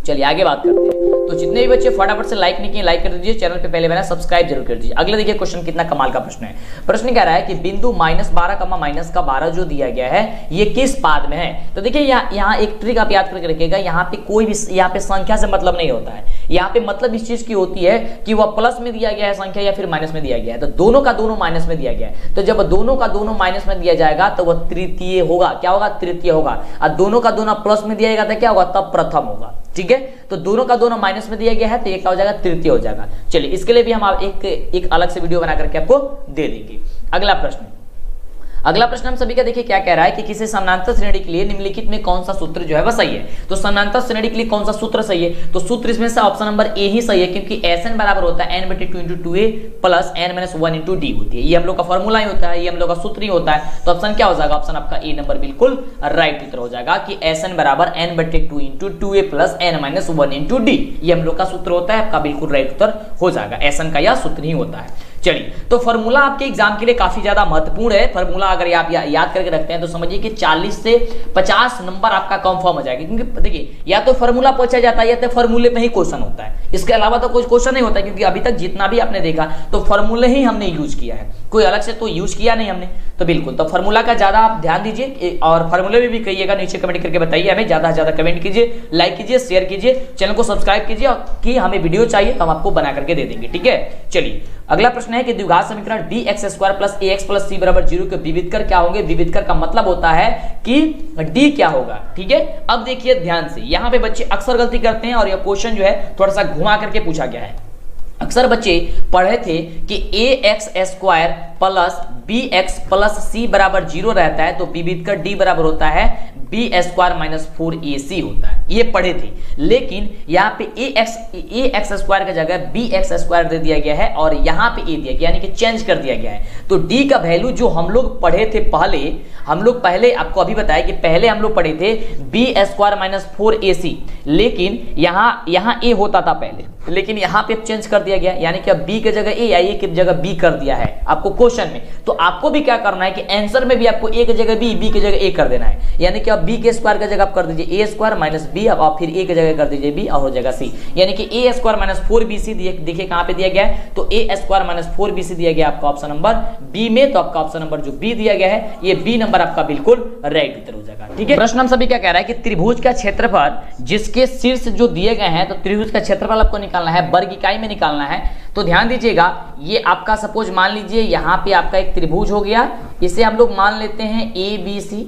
[SPEAKER 2] चलिए आगे बात करते हैं। तो जितने भी बच्चे फटाफट से लाइक नहीं किए लाइक कर दीजिए, चैनल पे पहले बना सब्सक्राइब जरूर कर दीजिए। अगला देखिए क्वेश्चन कितना कमाल का प्रश्न है। प्रश्न कह रहा है कि बिंदु -12 -12 जो दिया गया है ये किस पाद में है। तो देखिए यहाँ एक ट्रिक आप याद करके रखिएगा, यहाँ पे कोई भी यहाँ पे संख्या से मतलब नहीं होता है, यहाँ पे मतलब इस चीज की होती है कि वह प्लस में दिया गया है संख्या या फिर माइनस में दिया गया है, तो दोनों का दोनों माइनस में दिया गया है, तो जब दोनों का दोनों माइनस में दिया जाएगा तो वह तृतीय होगा, क्या होगा, तृतीय होगा, और दोनों का दोनों प्लस में दिया जाएगा तो क्या होगा, तब प्रथम होगा। ठीक है, तो दोनों का दोनों माइनस में दिया गया है तो ये क्या हो जाएगा, तृतीय हो जाएगा। चलिए इसके लिए भी हम एक अलग से वीडियो बना करके आपको दे देंगे। अगला प्रश्न हम सभी का देखिए क्या कह रहा है कि किसी समानांतर श्रेणी के लिए निम्नलिखित में कौन सा सूत्र जो है वह सही है। तो समानांतर श्रेणी के लिए कौन सा सूत्र सही है, तो सूत्र इसमें से ऑप्शन नंबर ए ही सही है, क्योंकि Sn बराबर होता है n बटे 2 × 2a प्लस n - 1 × d होती है, ये हम लोग का फॉर्मूला ही होता है, ये हम लोग का सूत्र ही होता है, तो ऑप्शन क्या हो जाएगा, ऑप्शन आपका ए नंबर बिल्कुल राइट उत्तर हो जाएगा कि Sn बराबर n बटे 2 × 2a प्लस n - 1 × d, ये हम लोग का सूत्र होता है, आपका बिल्कुल राइट उत्तर हो जाएगा, Sn का यह सूत्र ही होता है। चलिए, तो फॉर्मूला आपके एग्जाम के लिए काफी ज्यादा महत्वपूर्ण है। फॉर्मूला अगर आप याद करके रखते हैं तो समझिए कि 40 से 50 नंबर आपका कंफर्म हो जाएगा, क्योंकि देखिए या तो फॉर्मूला पूछा जाता है या तो फॉर्मूले पे ही क्वेश्चन होता है, इसके अलावा तो कोई क्वेश्चन नहीं होता, क्योंकि अभी तक जितना भी आपने देखा तो फॉर्मूले ही हमने यूज किया है, कोई अलग से तो यूज किया नहीं हमने, तो बिल्कुल तो फॉर्मूला का ज्यादा आप ध्यान दीजिए, और फॉर्मूले में भी कहिएगा, नीचे कमेंट करके बताइए, हमें ज्यादा से ज्यादा कमेंट कीजिए, लाइक कीजिए, शेयर कीजिए, चैनल को सब्सक्राइब कीजिए, कि हमें वीडियो चाहिए तो हम आपको बना करके दे देंगे। ठीक है, चलिए अगला प्रश्न है कि द्विघात समीकरण dx² + ax + c = 0 के विविधकर क्या होंगे। विविधकर का मतलब होता है कि d क्या होगा। ठीक है, अब देखिए ध्यान से, यहाँ पे बच्चे अक्सर गलती करते हैं और यह क्वेश्चन जो है थोड़ा सा घुमा करके पूछा गया है। अक्सर बच्चे पढ़े थे कि ax² + bx + c = 0 रहता है, तो विविधकर d बराबर होता है b² - 4ac होता है, ये पढ़े थे, लेकिन यहाँ पे ax² की जगह bx² दे दिया गया है और यहाँ पे a दिया गया, यानी कि चेंज कर दिया गया है। तो d का वैल्यू जो हम लोग पढ़े थे पहले आपको अभी बताया कि पहले हम लोग पढ़े थे b² - 4ac, लेकिन यहाँ a होता था पहले, लेकिन यहाँ पे चेंज कर दिया गया, यानी कि अब b की जगह a या a की जगह b कर दिया है आपको क्वेश्चन में। तो आपको भी क्या करना है कि आंसर में भी आपको a की जगह b की जगह a कर देना है, यानी कि अब b के स्क्वायर की जगह आप कर दीजिए a² - b, अब आप फिर a की जगह कर दीजिए b और हो जाएगा c, यानी कि a² - 4bc देखिए कहां पे दिया गया है, तो a² - 4bc दिया गया आपका ऑप्शन नंबर b में, तो आपका ऑप्शन नंबर जो b दिया गया है ये b नंबर आपका बिल्कुल राइट उत्तर हो जाएगा। ठीक है, प्रश्न हम सभी क्या कह रहा है कि त्रिभुज का क्षेत्रफल जिसके शीर्ष जो दिए गए हैं, तो त्रिभुज का क्षेत्रफल आपको निकालना है, वर्ग इकाई में निकालना है। तो ध्यान दीजिएगा, ये आपका सपोज मान लीजिए यहाँ पे आपका एक त्रिभुज हो गया, इसे हम लोग मान लेते हैं ABC।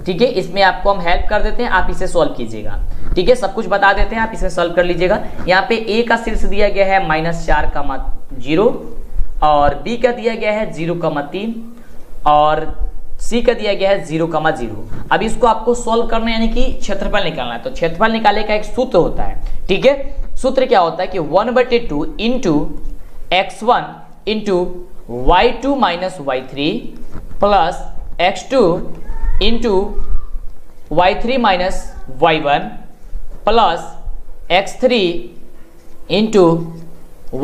[SPEAKER 2] ठीक है, इसमें आपको हम हेल्प कर देते हैं, आप इसे सॉल्व कीजिएगा। ठीक है, सब कुछ बता देते हैं, आप इसे सॉल्व कर लीजिएगा। यहाँ पे ए का शीर्ष दिया गया है -4,0 और बी का दिया गया है 0,3 और सी का दिया गया है 0,0। अब इसको आपको सॉल्व करना यानी कि क्षेत्रफल निकालना है। तो क्षेत्रफल निकालने का एक सूत्र होता है। ठीक है, सूत्र क्या होता है कि 1/2 into x1 into y2 minus y3 plus x2 into y3 minus y1 plus x3 into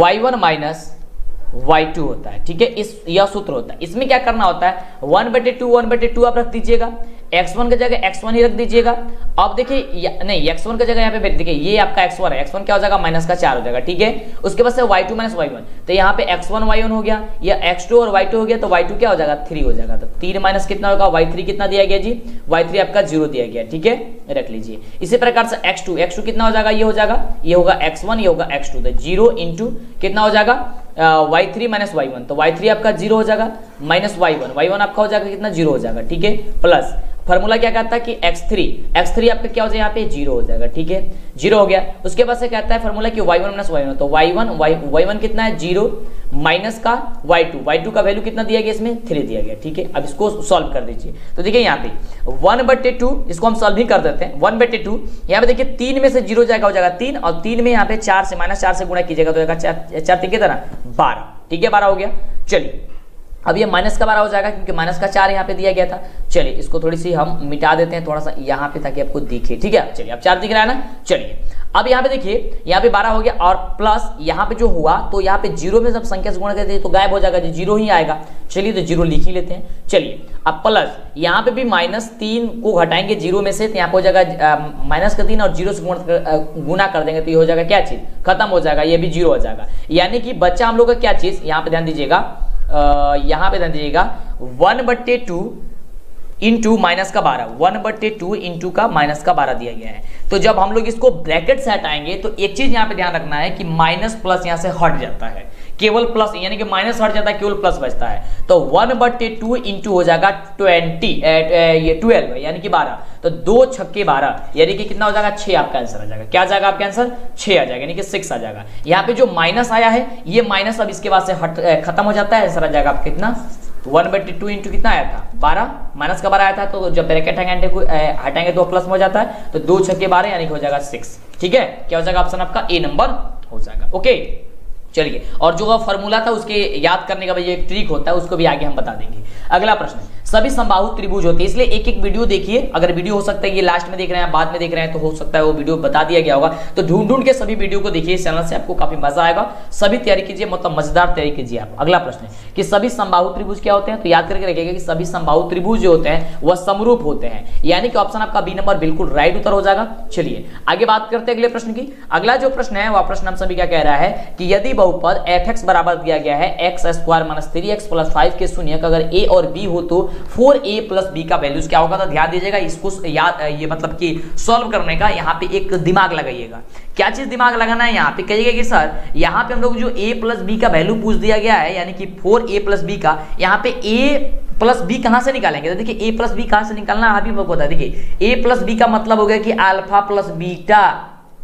[SPEAKER 2] y1 minus y2 होता है। ठीक है, यह सूत्र होता है। इसमें क्या करना होता है, 1/2 आप रख दीजिएगा, x1 की जगह x1 ही रख दीजिएगा। अब देखिए नहीं, x1 की जगह यहाँ पे देखिए ये आपका x1 है, x1 क्या हो जाएगा -4 हो जाएगा। ठीक है, उसके बाद से y2 माइनस y1, तो यहाँ पे x1 y1 हो गया, या x2 और y2 हो गया, तो y2 क्या हो जाएगा 3 हो जाएगा। तो 3 माइनस कितना होगा, y3 कितना दिया गया जी, y3 आपका 0 दिया गया। ठीक है, रख लीजिए। इसी प्रकार से x2 कितना हो जाएगा, ये हो जाएगा, ये होगा x1, ये होगा x2, तो 0 इंटू कितना हो जाएगा y3 माइनस y1, तो y3 आपका 0 हो जाएगा, माइनस y1 आपका हो जाएगा कितना 0 हो जाएगा। ठीक है, प्लस फॉर्मूला क्या कहता है कि x3 आपका क्या हो जाएगा, यहाँ पे 0 हो जाएगा। ठीक है, 0 हो गया। उसके बाद से कहता है फॉर्मूला कि y1 माइनस y1, तो y1 कितना है 0 माइनस का y2 का वैल्यू कितना दिया गया, इसमें 3 दिया गया। ठीक है, अब इसको सॉल्व कर दीजिए। तो देखिए यहाँ पे 1/2 इसको हम सॉल्व भी कर देते हैं। 1/2 यहाँ पे देखिए 3 में से 0 जाएगा, हो जाएगा 3, और 3 में यहाँ पे 4 से -4 से गुणा कीजिएगा तो 4 3 कितना 12। ठीक है, 12 हो गया। चलिए अब ये माइनस का 12 हो जाएगा क्योंकि माइनस का 4 यहाँ पे दिया गया था। चलिए इसको थोड़ी सी हम मिटा देते हैं थोड़ा सा यहाँ पे ताकि आपको दिखे। ठीक है, चलिए अब 4 दिख रहा है ना। चलिए अब यहाँ पे देखिए, यहाँ पे 12 हो गया और प्लस यहाँ पे जो हुआ, तो यहाँ पे 0 में जब संख्या से गुणा करते हैं तो गायब हो जाएगा, 0 ही आएगा। चलिए तो 0 लिख ही लेते हैं। चलिए अब प्लस यहाँ पे भी -3 को घटाएंगे 0 में से, तो यहाँ पे हो जाएगा -3 और 0 से गुणा कर देंगे तो ये हो जाएगा क्या चीज, खत्म हो जाएगा, ये भी 0 हो जाएगा। यानी कि बच्चा हम लोग का क्या चीज, यहाँ पे ध्यान दीजिएगा, यहाँ पे ध्यान दीजिएगा 1/2 इंटू माइनस का 12, 1/2 इंटू का माइनस का 12 दिया गया है। तो जब हम लोग इसको ब्रैकेट से हटाएंगे तो एक चीज यहाँ पे ध्यान रखना है कि माइनस प्लस यहाँ से हट जाता है, केवल प्लस, यानी कि माइनस हट जाता है, केवल प्लस बचता है। तो 1/2 इंटू हो जाएगा 12 यानी कि 12, तो 2 छक्के 12 यानी कि कितना हो जाएगा 6 आपका आंसर आ जाएगा। क्या आ जाएगा आपका आंसर 6 आ जाएगा, यानी कि 6 आ जाएगा। यहाँ पे जो माइनस आया है ये माइनस अब इसके बाद से खत्म हो जाता है, आंसर आ जाएगा आपका कितना 1/2 इंटू कितना आया था 12, माइनस का 12 आया था, तो जब ब्रैकेट हटाएंगे तो प्लस में हो जाता है, तो 2 छक्के 12 यानी कि हो जाएगा 6। ठीक है, क्या हो जाएगा ऑप्शन आपका ए नंबर हो जाएगा। ओके चलिए, और जो फॉर्मूला था उसके याद करने का भाई एक ट्रिक होता है, उसको भी आगे हम बता देंगे। अगला प्रश्न, सभी समबाहु त्रिभुज होते हैं, इसलिए एक एक वीडियो देखिए। अगर वीडियो हो सकता है ये लास्ट में देख रहे हैं, बाद में देख रहे हैं, तो हो सकता है वो वीडियो बता दिया गया होगा, तो ढूंढ के सभी वीडियो को देखिए इस चैनल से, आपको काफी मजा आएगा। सभी तैयारी कीजिए, मतलब मजेदार तैयारी कीजिए आप। अगला प्रश्न है कि सभी समबाहु त्रिभुज क्या होते हैं, तो याद करके रखिएगा कि सभी समबाहु त्रिभुज जो होते हैं वह समरूप होते हैं, यानी कि ऑप्शन आपका बी नंबर बिल्कुल राइट उत्तर हो जाएगा। चलिए आगे बात करते हैं अगले प्रश्न की। अगला जो प्रश्न है वह प्रश्न हम सभी क्या कह रहा है कि यदि बहुपद f(x) बराबर दिया गया है x² - 3x + 5 के शून्यक अगर a और b हो तो 4a + b का वैल्यूज क्या होगा। तो ध्यान दीजिएगा, इसको याद ये मतलब कि सॉल्व करने का यहाँ पे एक दिमाग लगाइएगा। क्या चीज दिमाग लगाना है, यहाँ पे कहिएगा कि सर यहाँ पे हम लोग जो a + b का वैल्यू पूछ दिया गया है, यानी कि 4a + b का, यहाँ पे a + b कहां से निकालेंगे। तो देखिए a + b कहां से निकालना आप ही को बता। देखिए a + b का मतलब हो गया कि अल्फा + बीटा,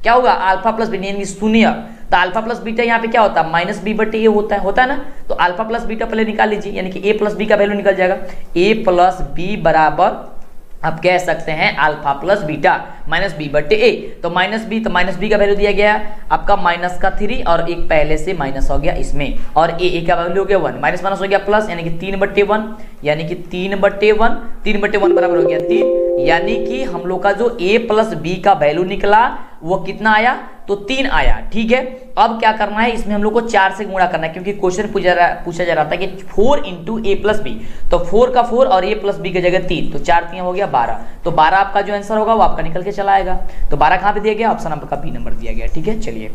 [SPEAKER 2] क्या होगा अल्फा + बीटा यानी कि शून्य। तो अल्फा + बीटा यहाँ पे क्या होता है -b/a होता है ना, तो अल्फा + बीटा पहले निकाल लीजिए, यानी कि a + b का वैल्यू निकल जाएगा। a + b बराबर आप कह सकते हैं अल्फा + बीटा -b/a, तो -b का वैल्यू दिया गया आपका -3 और एक पहले से माइनस हो गया इसमें, और a का वैल्यू हो गया 1, माइनस हो गया प्लस, यानी कि 3/1, यानी कि 3/1 बराबर हो गया 3, यानी कि हम लोग का जो a + b का वैल्यू निकला वो कितना आया, तो 3 आया। ठीक है, अब क्या करना है, इसमें हम लोग को 4 से गुणा करना है, क्योंकि क्वेश्चन पूछा जा रहा था कि 4 × a + b, तो 4 का 4 और a + b की जगह 3, तो 4 3 हो गया 12, तो 12 आपका जो आंसर होगा वो आपका निकल के चला आएगा। तो 12 कहाँ पे दिया गया, ऑप्शन आपका बी नंबर दिया गया। ठीक है, चलिए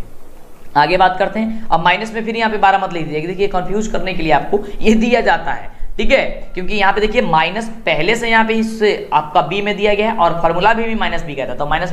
[SPEAKER 2] आगे बात करते हैं। अब माइनस में फिर यहाँ पे 12 मत लिख दीजिएगा, देखिए कंफ्यूज करने के लिए आपको ये दिया जाता है। ठीक है, क्योंकि यहाँ पे देखिए माइनस पहले से यहाँ पे इस आपका बी में दिया गया है और फॉर्मूला भी -b गया था, तो माइनस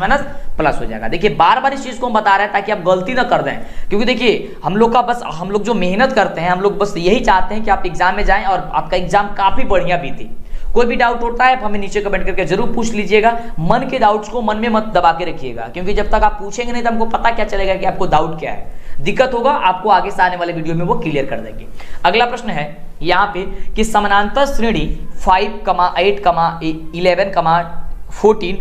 [SPEAKER 2] प्लस हो जाएगा। देखिए बार बार इस चीज को हम बता रहे हैं ताकि आप गलती ना कर दें, क्योंकि देखिए हम लोग जो मेहनत करते हैं, हम लोग बस यही चाहते हैं कि आप एग्जाम में जाएं और आपका एग्जाम काफी बढ़िया बीते, कोई भी डाउट होता है आप हमें नीचे कमेंट करके जरूर पूछ लीजिएगा। मन के डाउट्स को मन में मत दबा के रखिएगा, क्योंकि जब तक आप पूछेंगे नहीं तो हमको पता क्या चलेगा कि आपको डाउट क्या है। दिक्कत होगा आपको आगे से आने वाले वीडियो में वो क्लियर कर देंगे। अगला प्रश्न है यहाँ पे कि समानांतर श्रेणी 5, 8, 11, 14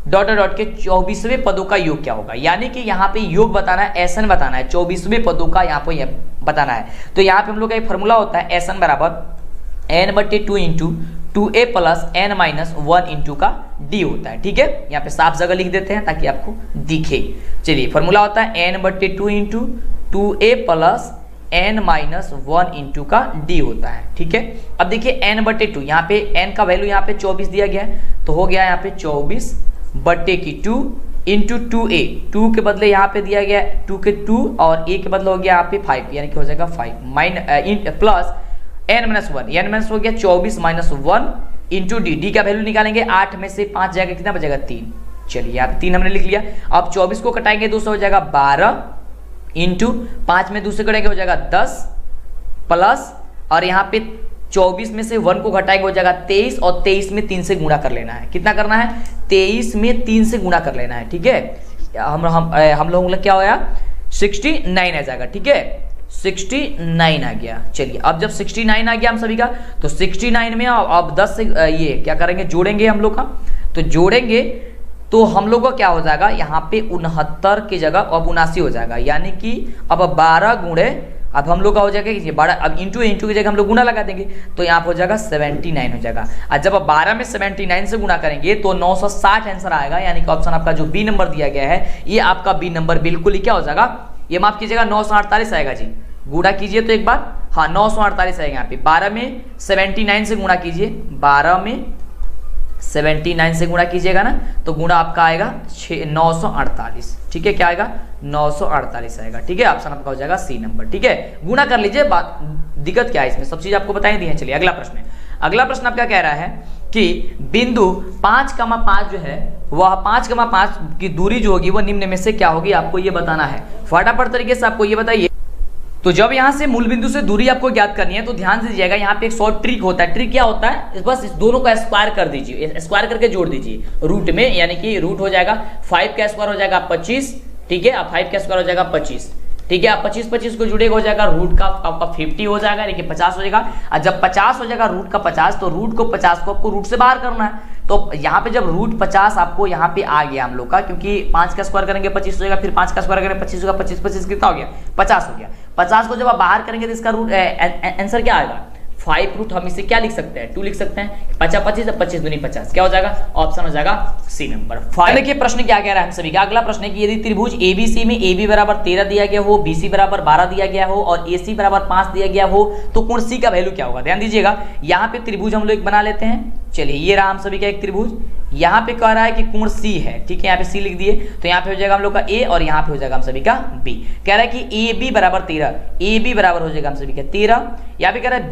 [SPEAKER 2] डॉट डॉट के 24वें पदों का योग क्या होगा। यानी कि यहाँ पे योग बताना है, एसन बताना है, 24वें पदों का यहाँ पे बताना है। तो यहाँ पे हम लोग का एक फॉर्मूला होता है एसन बराबर n/2 into 2a plus n-1 into का d होता है। ठीक है, यहाँ पे साफ जगह लिख देते हैं ताकि आपको दिखे। चलिए फॉर्मूला होता है n/2 into 2a plus n-1 into का d होता है। ठीक है, अब देखिए n/2, यहाँ पे n का वैल्यू यहाँ पे 24 दिया गया है, तो हो गया यहाँ पे 24/2 इंटू 2a, 2 के बदले यहाँ पे दिया गया 2 के 2 और a के बदले हो गया यहाँ पे 5, यानी कि हो जाएगा 5 प्लस n-1, n- हो गया 24 - 1 इंटू d का वैल्यू निकालेंगे, 8 में से 5 जाएगा कितना बचेगा 3। चलिए यहाँ पे 3 हमने लिख लिया। अब 24 को कटाएंगे 2 से हो जाएगा 12 इंटू 5 में 2 से कटेंगे हो जाएगा 10 प्लस, और यहाँ पे 24 में से 1 को घटाएंगे हो जाएगा 23 और 23 में 3 से गुणा कर लेना है। कितना करना है, 23 में 3 से गुणा कर लेना है। ठीक है, हम लोगों क्या होया 69 आ जाएगा। ठीक है, 69 आ गया। चलिए अब जब 69 आ गया हम सभी का, तो 69 में अब 10 से ये क्या करेंगे जोड़ेंगे हम लोग का, तो जोड़ेंगे तो हम लोग का क्या हो जाएगा यहाँ पे 69 की जगह अब 79 हो जाएगा। यानी कि अब 12 गुणे, अब हम लोग का हो जाएगा कि 12, अब इंटू की जगह हम लोग गुणा लगा देंगे, तो यहाँ पे हो जाएगा 79 हो जाएगा। और जब अब 12 में 79 से गुणा करेंगे तो 960 आंसर आएगा। यानी कि ऑप्शन आपका जो बी नंबर दिया गया है ये आपका बी नंबर बिल्कुल ही क्या हो जाएगा, ये माफ कीजिएगा 948 आएगा जी। गुणा कीजिए तो एक बार, हाँ 948 आएगा यहाँ पे। 12 में 79 से गुणा कीजिए, 12 में 79 से गुणा कीजिएगा ना, तो गुणा आपका आएगा 948। ठीक है, क्या आएगा 948 आएगा। ठीक है, ऑप्शन आपका हो जाएगा सी नंबर। ठीक है, गुणा कर लीजिए, बात दिक्कत क्या है इसमें, सब चीज आपको बताई दी है। चलिए अगला प्रश्न है। अगला प्रश्न आपका कह रहा है कि बिंदु 5,5 जो है वह 5,5 की दूरी जो होगी वह निम्न में से क्या होगी, आपको ये बताना है। फटाफट तरीके से आपको ये बताइए। तो जब यहाँ से मूल बिंदु से दूरी आपको ज्ञात करनी है तो ध्यान से दीजिएगा, यहाँ पे एक शॉर्ट ट्रिक होता है। ट्रिक क्या होता है, बस इस दोनों का स्क्वायर कर दीजिए, स्क्वायर करके जोड़ दीजिए रूट में, यानी कि रूट हो जाएगा 5 का स्क्वायर हो जाएगा 25। ठीक है, अब 5 का स्क्वायर हो जाएगा 25। ठीक है, अब 25 को जुड़ेगा हो जाएगा रूट का आपका 50 हो जाएगा, यानी कि 50 हो जाएगा। और जब 50 हो जाएगा रूट का 50, तो रूट को 50 को आपको रूट से बाहर करना है। तो यहाँ पे जब रूट 50 आपको यहाँ पे आ गया हम लोग का, क्योंकि 5 का स्क्वायर करेंगे 25 हो जाएगा, फिर 5 का स्क्वायर करेंगे 25 होगा, 25 कितना हो गया 50 हो गया। 50 को जब आप बाहर करेंगे तो इसका रूट आंसर क्या आएगा 5 रूट, हम इसे क्या लिख सकते हैं 2 लिख सकते हैं। 50 25 25 दूनी 50, क्या हो जाएगा ऑप्शन हो जाएगा सी नंबर 5। देखिए प्रश्न क्या कह रहा है हम सभी का। अगला प्रश्न है कि यदि त्रिभुज ABC में AB बराबर 13 दिया गया हो, BC बराबर 12 दिया गया हो और AC बराबर 5 दिया गया हो, तो कोण C का वैल्यू क्या होगा। ध्यान दीजिएगा, यहाँ पे त्रिभुज हम लोग एक बना लेते हैं। चलिए ये रहा हम सभी का एक त्रिभुज, यहाँ पे कह रहा है कि कोण C है। ठीक है, यहाँ पे C लिख दिए, तो यहाँ पे हो जाएगा हम लोग का A और यहाँ पे हो जाएगा हम सभी का B। कह रहा है कि AB बराबर 13, AB बराबर हो जाएगा हम सभी का 13। यहाँ पे कह रहा है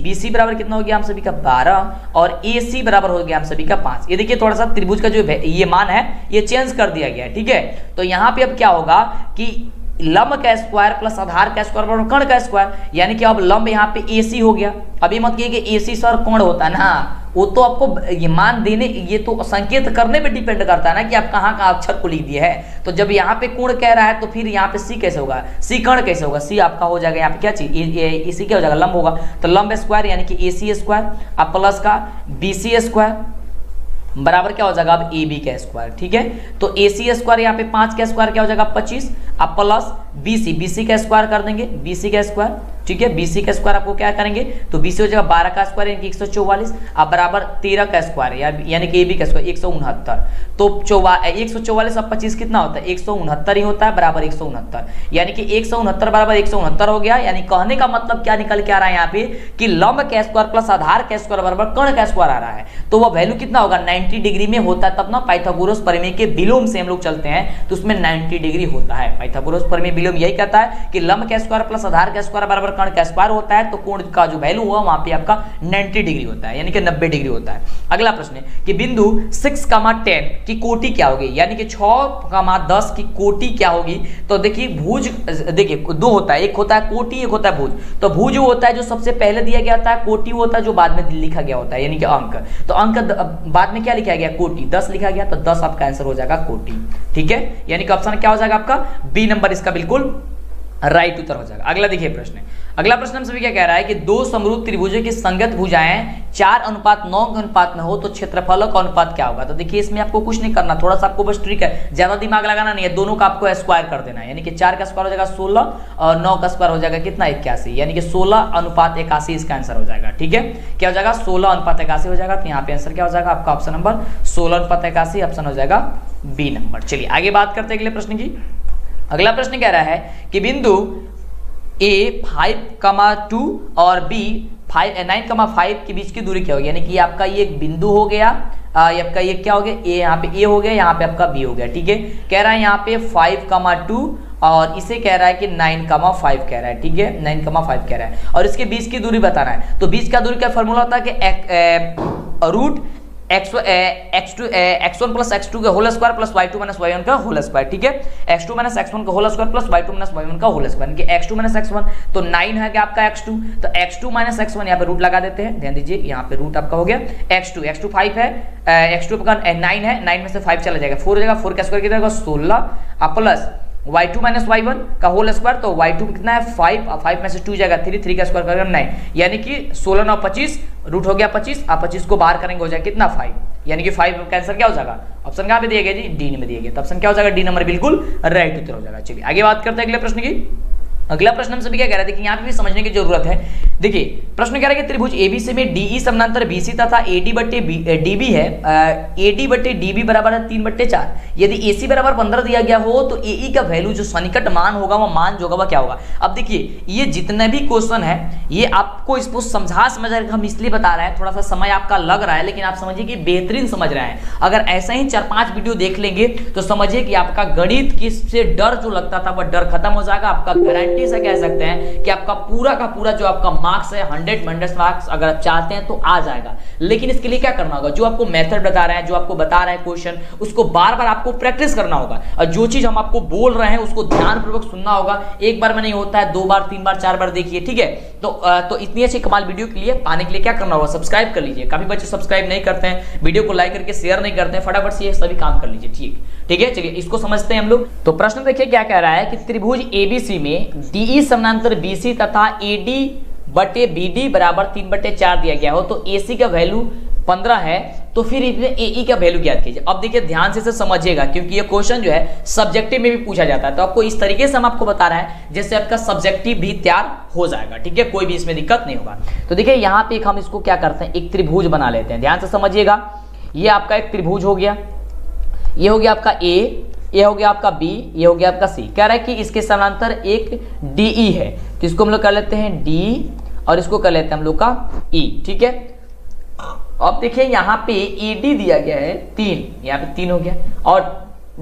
[SPEAKER 2] BC बराबर कितना हो गया हम सभी का 12 और AC बराबर हो गया हम सभी का 5। ये देखिए थोड़ा सा त्रिभुज का जो ये मान है ये चेंज कर दिया गया है। ठीक है, तो यहाँ पे अब क्या होगा कि लंब का स्क्वायर प्लस आधार का स्क्वायर बराबर कर्ण का स्क्वायर, यानी कि अब लंब यहाँ पे AC हो गया। अभी मत कहिए कि AC सर कोण होता है ना, वो तो आपको ये मान देने, ये तो संकेत करने पे डिपेंड करता है ना कि आप कहाँ का अक्षर को लिख दिया है। तो जब यहाँ पे कोण कह रहा है तो फिर यहाँ पे C कैसे होगा, C कर्ण कैसे होगा, C आपका हो जाएगा यहाँ पे क्या चीज AC क्या हो जाएगा लंब होगा, तो लंब स्क्वायर यानी कि AC स्क्वायर अब प्लस का BC स्क्वायर बराबर क्या हो जाएगा अब AB का स्क्वायर। ठीक है, तो AC स्क्वायर यहाँ पे 5 का स्क्वायर क्या हो जाएगा 25, अब प्लस BC का स्क्वायर कर देंगे, BC का स्क्वायर। ठीक है, BC का स्क्वायर आपको क्या करेंगे तो BC हो जाएगा 12 का स्क्वायर यानी कि 144, अब बराबर 13 का स्क्वायर यानी कि AB का स्क्वायर 169। तो 144 अब 25 कितना होता है 169 ही होता है, बराबर 169, यानी कि 169 बराबर 169 हो गया। यानी कहने का मतलब क्या निकल के आ रहा है यहाँ पे कि लंब का स्क्वायर प्लस आधार का स्क्वायर बराबर कर्ण का स्क्वायर आ रहा है। तो वह वैल्यू कितना होगा 90 डिग्री में होता है। तब ना पाइथागोरस प्रमेय के विलोम से हम लोग चलते हैं तो उसमें 90 डिग्री होता है। पाइथागोरस प्रमेय विलोम यही कहता है कि लंब का स्क्वायर प्लस आधार का स्क्वायर बराबर कर्ण का स्क्वायर होता है, तो कोण का जो वैल्यू हुआ वहां पे आपका 90 डिग्री होता है, यानी कि 90 डिग्री होता है। अगला प्रश्न है कि बिंदु 6,10 की कोटि क्या होगी, यानी कि 6,10 की कोटि क्या होगी। तो देखिए भुज, देखिए दो होता है, एक होता है कोटि, एक होता है भुज। तो भुज वो होता है जो सबसे पहले दिया गया होता है, कोटि वो होता है जो बाद में लिखा गया होता है, यानी कि अंक। तो अंक बाद में क्या लिखा गया, कोटि 10 लिखा गया, तो 10 आपका आंसर हो जाएगा कोटि। ठीक है, यानी कि ऑप्शन क्या हो जाएगा आपका बी नंबर इसका बिल्कुल राइट उत्तर हो जाएगा। अगला देखिए प्रश्न, अगला प्रश्न हमसे क्या कह रहा है कि दो समरूप त्रिभुजों की संगत भुजाएं 4:9 के अनुपात में हो तो क्षेत्रफल का अनुपात क्या होगा। तो देखिए इसमें आपको कुछ नहीं करना, थोड़ा सा आपको बस ट्रिक है, ज्यादा दिमाग लगाना नहीं है, दोनों का आपको स्क्वायर कर देना है, यानी कि 4 का स्क्वायर हो जाएगा 16 और 9 का स्क्वायर हो जाएगा कितना 81, यानी कि 16:81 इसका आंसर हो जाएगा। ठीक है, क्या हो जाएगा 16:81 हो जाएगा। तो यहाँ पे आंसर क्या हो जाएगा आपका ऑप्शन नंबर 16:81 ऑप्शन हो जाएगा बी नंबर। चलिए आगे बात करते हैं अगले प्रश्न की। अगला प्रश्न कह रहा है कि बिंदु ए 5,2 और बी 9,5 के बीच की दूरी क्या होगी, यानी कि आपका ये एक बिंदु हो गया, ये आपका ये क्या हो गया, ए यहाँ पे ए हो गया, यहाँ पे आपका बी हो गया। ठीक है, कह रहा है यहाँ पे 5,2 और इसे कह रहा है कि 9,5 कह रहा है। ठीक है, 9,5 कह रहा है और इसके बीच की दूरी बताना है। तो बीच का दूरी का फॉर्मूला होता है कि रूट x1 प्लस x2 का whole square plus y2 minus y1 का होल स्क्वायर। ठीक है, x2 माइनस x1 का whole square plus y2 minus y1 का होल स्क्वायर, यानी कि x2 माइनस x1 तो 9 है क्या आपका x2, तो x2 माइनस x1 यहाँ पे रूट लगा देते हैं, ध्यान दीजिए यहाँ पे रूट आपका हो गया x2 5 है, x2 का 9 है, 9 में से 5 चला जाएगा 4 हो जाएगा, 4 का स्क्वायर कितना होगा 16 प्लस y2 माइनस y1 का होल स्क्वायर, तो y2 कितना है 5, 5 में से 2 जाएगा 3 का स्क्वायर करेंगे 9, यानी कि 16 9 25 रूट हो गया 25, आप 25 को बाहर करेंगे हो जाएगा कितना 5, यानी कि 5 का आंसर क्या हो जाएगा, ऑप्शन कहाँ पे दिया गया जी डी में दिया गया, तो ऑप्शन क्या हो जाएगा डी नंबर बिल्कुल राइट उत्तर हो जाएगा। चलिए आगे बात करते हैं अगले प्रश्न की। अगला प्रश्न हम सभी क्या कह रहे थे कि यहाँ पे भी समझने की जरूरत है। देखिए प्रश्न कह रहा है कि त्रिभुज एबीसी में डीई समानांतर बीसी तथा एडी बट्टे डीबी है, एडी बट्टे डीबी बराबर है 3/4। यदि एसी बराबर 15 दिया गया हो तो एई का वैल्यू जो सन्निकट मान होगा वो मान जो होगा वह क्या होगा। अब देखिए ये जितने भी क्वेश्चन है ये आपको इसको समझा हम इसलिए बता रहे हैं, थोड़ा सा समय आपका लग रहा है लेकिन आप समझिए कि बेहतरीन समझ रहे हैं। अगर ऐसा ही 4-5 वीडियो देख लेंगे तो समझिए कि आपका गणित की से डर जो लगता था वह डर खत्म हो जाएगा। आपका गारंटी से कह सकते हैं कि आपका पूरा का पूरा जो आपका मार्क्स है 100 मार्क्स अगर आप चाहते हैं तो आ जाएगा। लेकिन इसके लिए क्या करना होगा, जो आपको मेथड बता रहे हैं, जो आपको बता रहे हैं क्वेश्चन, उसको बार बार आपको प्रैक्टिस करना होगा और जो चीज हम आपको बोल रहे हैं उसको ध्यानपूर्वक सुनना होगा। एक बार में नहीं होता है, 2 बार 3 बार 4 बार देखिए, ठीक है। तो इतनी अच्छी कमाल वीडियो के लिए पाने के लिए क्या करना होगा, सब्सक्राइब कर लीजिए। काफी बच्चे सब्सक्राइब नहीं करते हैं, वीडियो को लाइक करके शेयर नहीं करते हैं, फटाफट से ये सभी काम कर लीजिए, ठीक है। चलिए इसको समझते हैं हम लोग। तो प्रश्न देखिए क्या कह रहा है कि त्रिभुज एबीसी में डीई समानांतर बीसी तथा एडी बटे बीडी बराबर 3/4 दिया गया हो तो एसी का वैल्यू 15 है, तो फिर इसमें एई का वैल्यू ज्ञात कीजिए। अब देखिए ध्यान से समझिएगा क्योंकि ये क्वेश्चन जो है सब्जेक्टिव में भी पूछा जाता है, तो आपको इस तरीके से हम आपको बता रहे हैं जैसे आपका सब्जेक्टिव भी तैयार हो जाएगा, ठीक है, कोई भी इसमें दिक्कत नहीं होगा। तो देखिए यहाँ पे हम इसको क्या करते हैं, एक त्रिभुज बना लेते हैं। ध्यान से समझिएगा, ये आपका एक त्रिभुज हो गया, ये हो गया आपका ए, ये हो गया आपका बी, ये हो गया आपका सी। कह रहा है कि इसके समानांतर एक डीई है, तो इसको हम लोग कर लेते हैं डी और इसको कर लेते हैं हम लोग का ई, ठीक है। अब देखिए यहाँ पे ईडी दिया गया है 3, यहाँ पे 3 हो गया और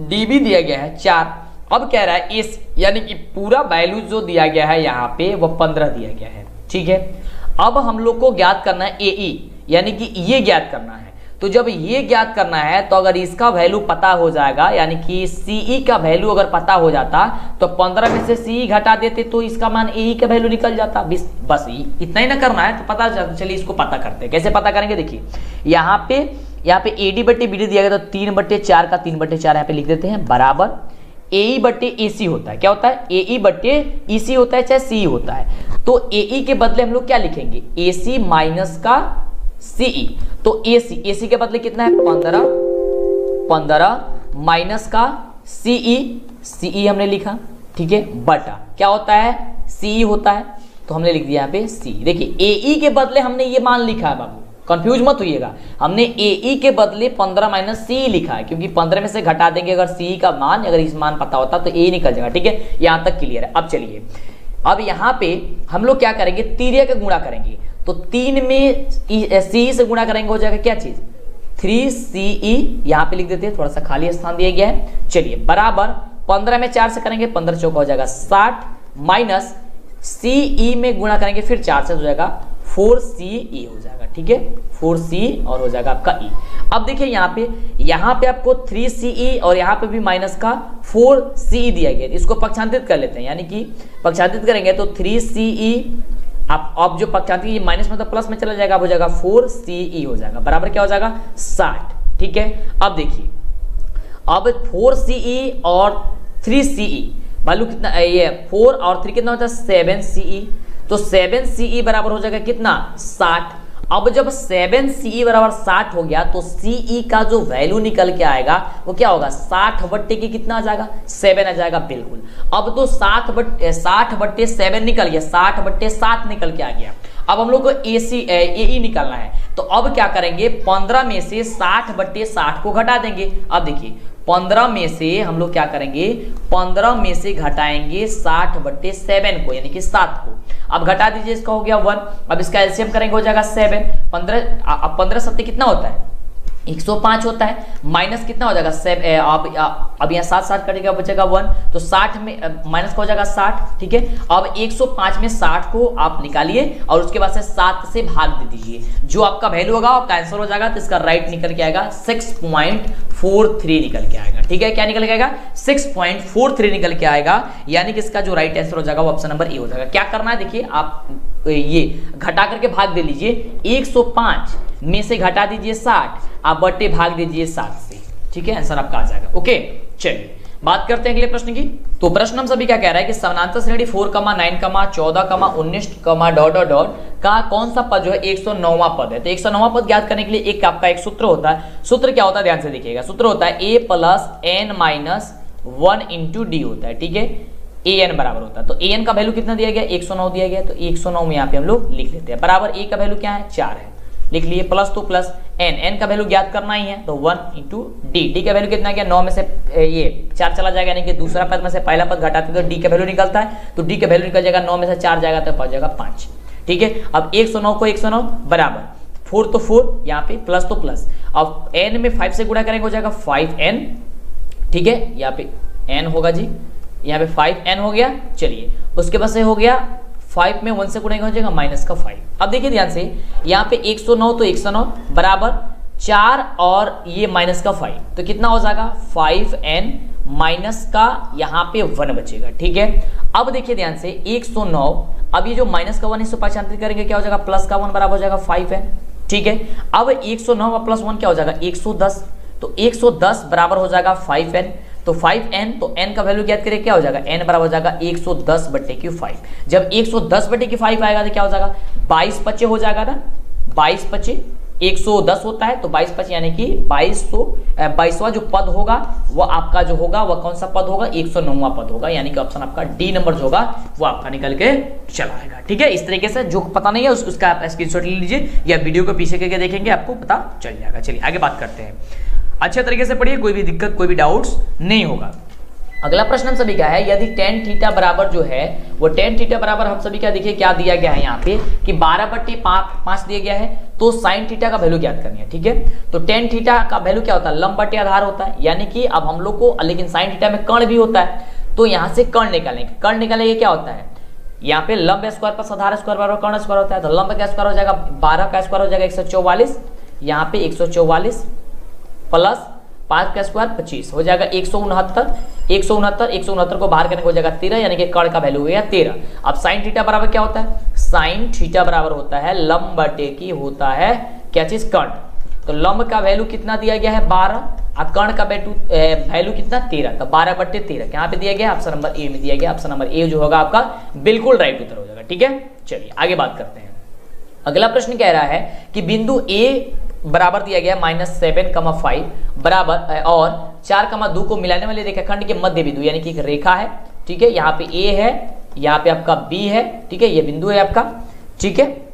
[SPEAKER 2] डीबी दिया गया है 4। अब कह रहा है इस यानी कि पूरा वैल्यू जो दिया गया है यहाँ पे वो 15 दिया गया है, ठीक है। अब हम लोग को ज्ञात करना है एई, यानी कि ये ज्ञात करना है। तो जब ये ज्ञात करना है तो अगर इसका वैल्यू पता हो जाएगा, यानी कि सीई का वैल्यू अगर पता हो जाता तो 15 में से सीई घटा देते तो इसका मान एई का वैल्यू निकल जाता। बस इतना ही ना करना है, तो पता चलिए इसको पता करते हैं। कैसे पता करेंगे, देखिए यहाँ पे एडी बट्टे बीडी दिया गया तो 3/4 का 3/4 यहाँ पे लिख देते हैं बराबर एई बट्टे एसी होता है। क्या होता है, एई बट्टे ईसी होता है चाहे सी होता है। तो एई के बदले हम लोग क्या लिखेंगे, एसी माइनस का सीई। तो एसी के बदले कितना है 15 माइनस का सीई हमने लिखा, ठीक है, बटा क्या होता है सीई होता है, तो हमने लिख दिया यहाँ पे सी। देखिए एई के बदले हमने ये मान लिखा है, बाबू कंफ्यूज मत होइएगा, हमने एई के बदले 15 माइनस सी लिखा है क्योंकि 15 में से घटा देंगे अगर सी का मान, अगर इस मान पता होता तो ए निकल जाएगा, ठीक है। यहाँ तक क्लियर है। अब चलिए अब यहाँ पे हम लोग क्या करेंगे, तिर्यक का गुणा करेंगे। तो 3 में सी से गुणा करेंगे हो जाएगा क्या चीज 3CE, यहां पे लिख देते हैं, थोड़ा सा खाली स्थान दिया गया है। चलिए बराबर 15 में 4 से करेंगे 15 चौका हो जाएगा 60 माइनस CE में गुणा करेंगे फिर 4 से हो जाएगा 4CE हो जाएगा। ठीक है 4CE और हो जाएगा आपका E। अब देखिए यहाँ पे आपको 3CE और यहाँ पे भी माइनस का 4CE दिया गया। इसको पक्षांतरित कर लेते हैं, यानी कि पक्षांतरित करेंगे तो 3CE अब जो पक्षांतरित माइनस में तो प्लस में चला जाएगा, हो जाएगा 4CE हो जाएगा बराबर क्या हो जाएगा 60। ठीक है अब देखिए अब 4CE और 3CE वैल्यू कितना, ये 4 और 3 कितना होता है 7CE, तो 7CE बराबर हो जाएगा कितना 60। अब जब 7CE बराबर 60 हो गया तो CE का जो वैल्यू निकल के आएगा वो क्या होगा 60 बट्टे की कितना आ जाएगा 7 आ जाएगा बिल्कुल। अब तो 60 बट्टे 7 निकल गया, 60 बट्टे 7 निकल के आ गया। अब हम लोग को AE निकालना है, तो अब क्या करेंगे 15 में से 60 बट्टे 60 को घटा देंगे। अब देखिए 15 में से हम लोग क्या करेंगे 15 में से घटाएंगे 60 बट्टे 7 को यानी कि 7 को। अब घटा दीजिए, इसका हो गया 1। अब इसका एलसीएम करेंगे हो जाएगा 7। 15 सत्ते कितना होता है 105 होता है, माइनस कितना हो जाएगा 7। अब यहाँ 7 कटेगा बचेगा 1, तो 60 में माइनस का हो जाएगा 60। ठीक है अब 105 में 60 को आप निकालिए और उसके बाद से 7 से भाग दे दीजिए, जो आपका वैल्यू होगा आपका आंसर हो जाएगा। तो इसका राइट निकल के आएगा 6.43 निकल के आएगा। ठीक है क्या निकल के आएगा 6.43 निकल के आएगा, यानी कि इसका जो राइट आंसर हो जाएगा वो ऑप्शन नंबर ए हो जाएगा। क्या करना है देखिए आप ये घटा करके भाग दे लीजिए, 105 में से घटा दीजिए 60, आप बट्टे भाग दीजिए 7 से। ठीक है आंसर आपका आ जाएगा। ओके चलिए बात करते हैं अगले प्रश्न की। तो प्रश्न हम सभी क्या कह रहा है कि समानांतर श्रेणी 4, 9, 14, 19 डॉट डॉट डॉट का कौन सा पद जो है 109वां पद है। तो 109वां पद ज्ञात करने के लिए एक आपका एक सूत्र होता है। सूत्र क्या होता है ध्यान से देखिएगा, सूत्र होता है a plus n minus 1 into D होता है। ठीक है an बराबर होता है, तो an का वैल्यू कितना दिया गया 109 दिया गया, तो 109 में यहाँ पे हम लोग लिख लेते हैं बराबर a का वैल्यू क्या है 4 है, लिख लिए प्लस तो प्लस n का वैल्यू ज्ञात करना ही है, तो 1 इंटू डी का वैल्यू कितना गया 9 में से ये 4 चला जाएगा, यानी कि दूसरा पद में से पहला पद घटाते तो डी का वैल्यू निकलता है, तो डी का वैल्यू निकल जाएगा 9 में से 4 जाएगा तो पड़ जाएगा 5। ठीक है अब 109 को 109 बराबर 4 तो 4 यहाँ पे प्लस तो प्लस, अब n में 5 से गुणा करेंगे हो जाएगा 5n। ठीक है यहाँ पे n होगा जी, यहाँ पे 5n हो गया। चलिए उसके बाद से हो गया 5 में 1 से गुणा हो जाएगा माइनस का 5। अब देखिए ध्यान से यहाँ पे 109 तो 109 बराबर 4 और ये माइनस का 5, तो कितना हो जाएगा 5n माइनस का यहाँ पे 1 बचेगा। ठीक है अब देखिए ध्यान से 109, अब ये जो माइनस का 1 इसको पक्षांतरित करेंगे क्या हो जाएगा प्लस का 1 बराबर हो जाएगा 5n। ठीक है अब 109 और प्लस 1 क्या हो जाएगा 110, तो 110 बराबर हो जाएगा 5n, तो 5n तो n का वैल्यू ज्ञात करें क्या हो जाएगा n बराबर हो जाएगा 110 बट्टे की 5। जब 110 बट्टे की 5 आएगा तो क्या हो जाएगा 22 बच्चे हो जाएगा ना, 22 बच्चे 110 होता है, तो 22 बच्चे यानी कि 22वां जो पद होगा वो आपका जो होगा वह कौन सा पद होगा 109वां पद होगा, यानी कि ऑप्शन आपका डी नंबर जो होगा वो आपका निकल के चला आएगा। ठीक है इस तरीके से जो पता नहीं है उसका आप स्क्रीनशॉट ले लीजिए या वीडियो को पीछे करके देखेंगे आपको पता चल जाएगा। चलिए आगे बात करते हैं, अच्छे तरीके से पढ़िए, कोई भी दिक्कत कोई भी डाउट्स नहीं होगा। अगला प्रश्न हम सभी का है यदि tan थीटा बराबर जो है वो tan थीटा बराबर हम सभी का देखिए क्या दिया गया है यहाँ पे कि 12/5 दिया गया है, तो sin थीटा का वैल्यू ज्ञात करनी है। ठीक है तो tan थीटा का वैल्यू क्या होता है लंब बटे आधार होता है, यानी कि अब हम लोग को लेकिन sin थीटा में कर्ण भी होता है, तो यहाँ से कर्ण निकालेंगे। कर्ण निकालेंगे क्या होता है यहाँ पे लंब स्क्वायर प्लस आधार स्क्वायर बराबर कर्ण स्क्वायर होता है, तो लंब का स्क्वायर हो जाएगा 12 का स्क्वायर हो जाएगा 144, यहाँ पे 144 प्लस 5 का स्क्वायर 25 हो जाएगा 169 को बाहर करने को हो जाएगा 13, यानी कि कर्ण का वैल्यू हो गया 13। अब साइन थीटा बराबर क्या होता है साइन थीटा बराबर होता है लंब बटे की होता है क्या चीज कर्ण, तो लंब का वैल्यू कितना दिया गया है 12 और कर्ण का वैल्यू कितना 13, तो 12/13 यहाँ पे दिया गया ऑप्शन नंबर ए में दिया गया, ऑप्शन नंबर ए जो होगा आपका बिल्कुल राइट उत्तर हो जाएगा। ठीक है चलिए आगे बात करते हैं। अगला प्रश्न कह रहा है कि बिंदु ए बराबर दिया गया -7,5 बराबर और 4,2 को मिलाने वाले रेखाखंड के मध्य बिंदु, यानी कि एक रेखा है। ठीक है यहाँ पे ए है, यहाँ पे आपका बी है। ठीक है ये बिंदु है आपका। ठीक है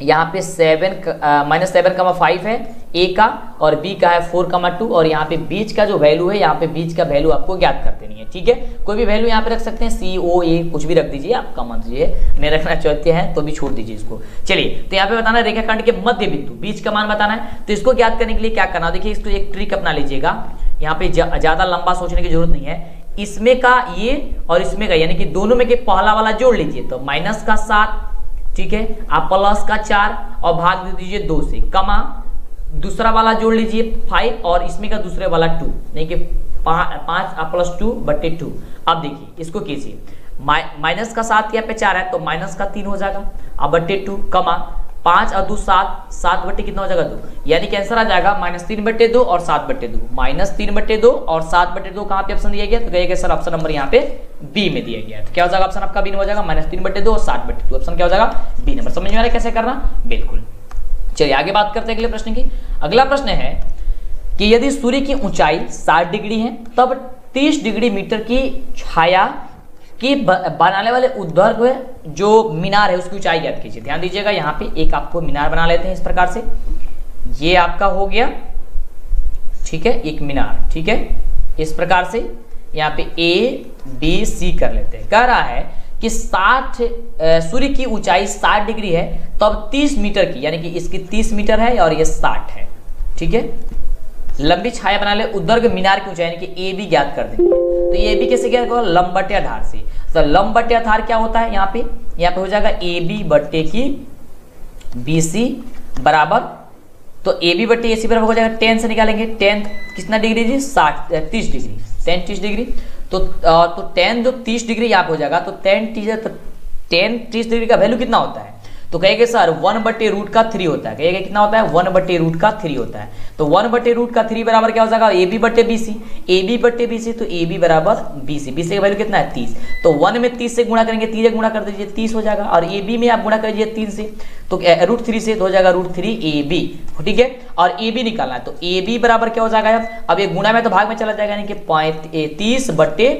[SPEAKER 2] यहाँ पे -7,5 है ए का और बी का है 4,2 और यहाँ पे बीच का जो वैल्यू है यहाँ पे बीच का वैल्यू आपको ज्ञात कर देनी है। ठीक है कोई भी वैल्यू यहाँ पे रख सकते हैं सी ओ ए कुछ भी रख दीजिए, आपका मान लीजिए नहीं रखना चाहते हैं तो भी छोड़ दीजिए इसको। चलिए तो यहाँ पे बताना है रेखाखंड के मध्य बिंदु बीच का मान बताना है, तो इसको ज्ञात करने के लिए क्या करना, देखिए इसको एक ट्रिक अपना लीजिएगा। यहाँ पे ज्यादा लंबा सोचने की जरूरत नहीं है, इसमें का ये और इसमें का, यानी कि दोनों में के पहला वाला जोड़ लीजिए तो माइनस का 7, ठीक है, आप प्लस का 4 और भाग दे दीजिए 2 से, कमा दूसरा वाला जोड़ लीजिए 5 और इसमें का दूसरे वाला 2, यानी कि 5 प्लस 2 बटे 2। अब देखिए इसको कीजिए, माइनस का 7 यहाँ पे 4 है तो माइनस का 3 हो जाएगा, अब बटे 2, कमा 5 और 2 7, 7 बटे कितना हो जाएगा 2, यानी कि आंसर आ जाएगा -3 बटे 2 और 7 बटे 2। -3 बटे 2 और 7 बटे 2 कहाँ पे ऑप्शन दिया गया, तो कहेगा सर ऑप्शन नंबर यहाँ पे बी में दिया गया है। तो क्या हो जाएगा ऑप्शन आपका बी में हो जाएगा, -3 बटे 2 और 7 बटे 2, ऑप्शन क्या हो जाएगा बी नंबर। समझ में आ रहा है कैसे करना, बिल्कुल। चलिए आगे बात करते हैं अगले प्रश्न की। अगला प्रश्न है कि यदि सूर्य की ऊंचाई 60 डिग्री है तब 30 डिग्री मीटर की छाया कि बनाने वाले ऊर्ध्वाधर जो मीनार है उसकी ऊंचाई ज्ञात कीजिए। ध्यान दीजिएगा, यहाँ पे एक आपको मीनार बना लेते हैं इस प्रकार से, ये आपका हो गया, ठीक है, एक मीनार, ठीक है, इस प्रकार से यहाँ पे ए बी सी कर लेते हैं। कह रहा है कि 60 सूर्य की ऊंचाई 60 डिग्री है तब 30 मीटर की, यानी कि इसकी 30 मीटर है और ये 60 है, ठीक है, लंबी छाया बना ले ऊर्ध्वाधर मीनार की ऊंचाई यानी कि ए बी ज्ञात कर देंगे। तो ये बी कैसे ज्ञात होगा, लंब बटे आधार से। तो लंब बटे आधार क्या होता है, यहाँ पे हो जाएगा ए बी बटे की बी सी बराबर, तो ए बी बटे ए सी बराबर हो जाएगा 10 से निकालेंगे, 10 कितना डिग्री जी 30 डिग्री, 10 30 डिग्री, तो 10 जो 30 डिग्री यहाँ पे हो जाएगा, तो 10 30 डिग्री का वैल्यू कितना होता है, तो कहेंगे सर 1/√3 होता है। कहेंगे कितना होता है, 1/√3 होता है। तो 1/√3 बराबर क्या हो जाएगा, ए बी बटे बी सी, ए बी बटे बी सी, तो ए बी बराबर बी सी, बी सी का वैल्यू कितना है 30, तो 1 में 30 से गुणा करेंगे, 3 से गुणा कर दीजिए 30 हो जाएगा, और ए बी में आप गुणा करिए 3 से, तो √3 से तो हो जाएगा √3 ए बी, ठीक है, और ए बी निकालना है, तो ए बी बराबर क्या हो जाएगा, अब ये गुणा में तो भाग में चला जाएगा, यानी कि 30/√3,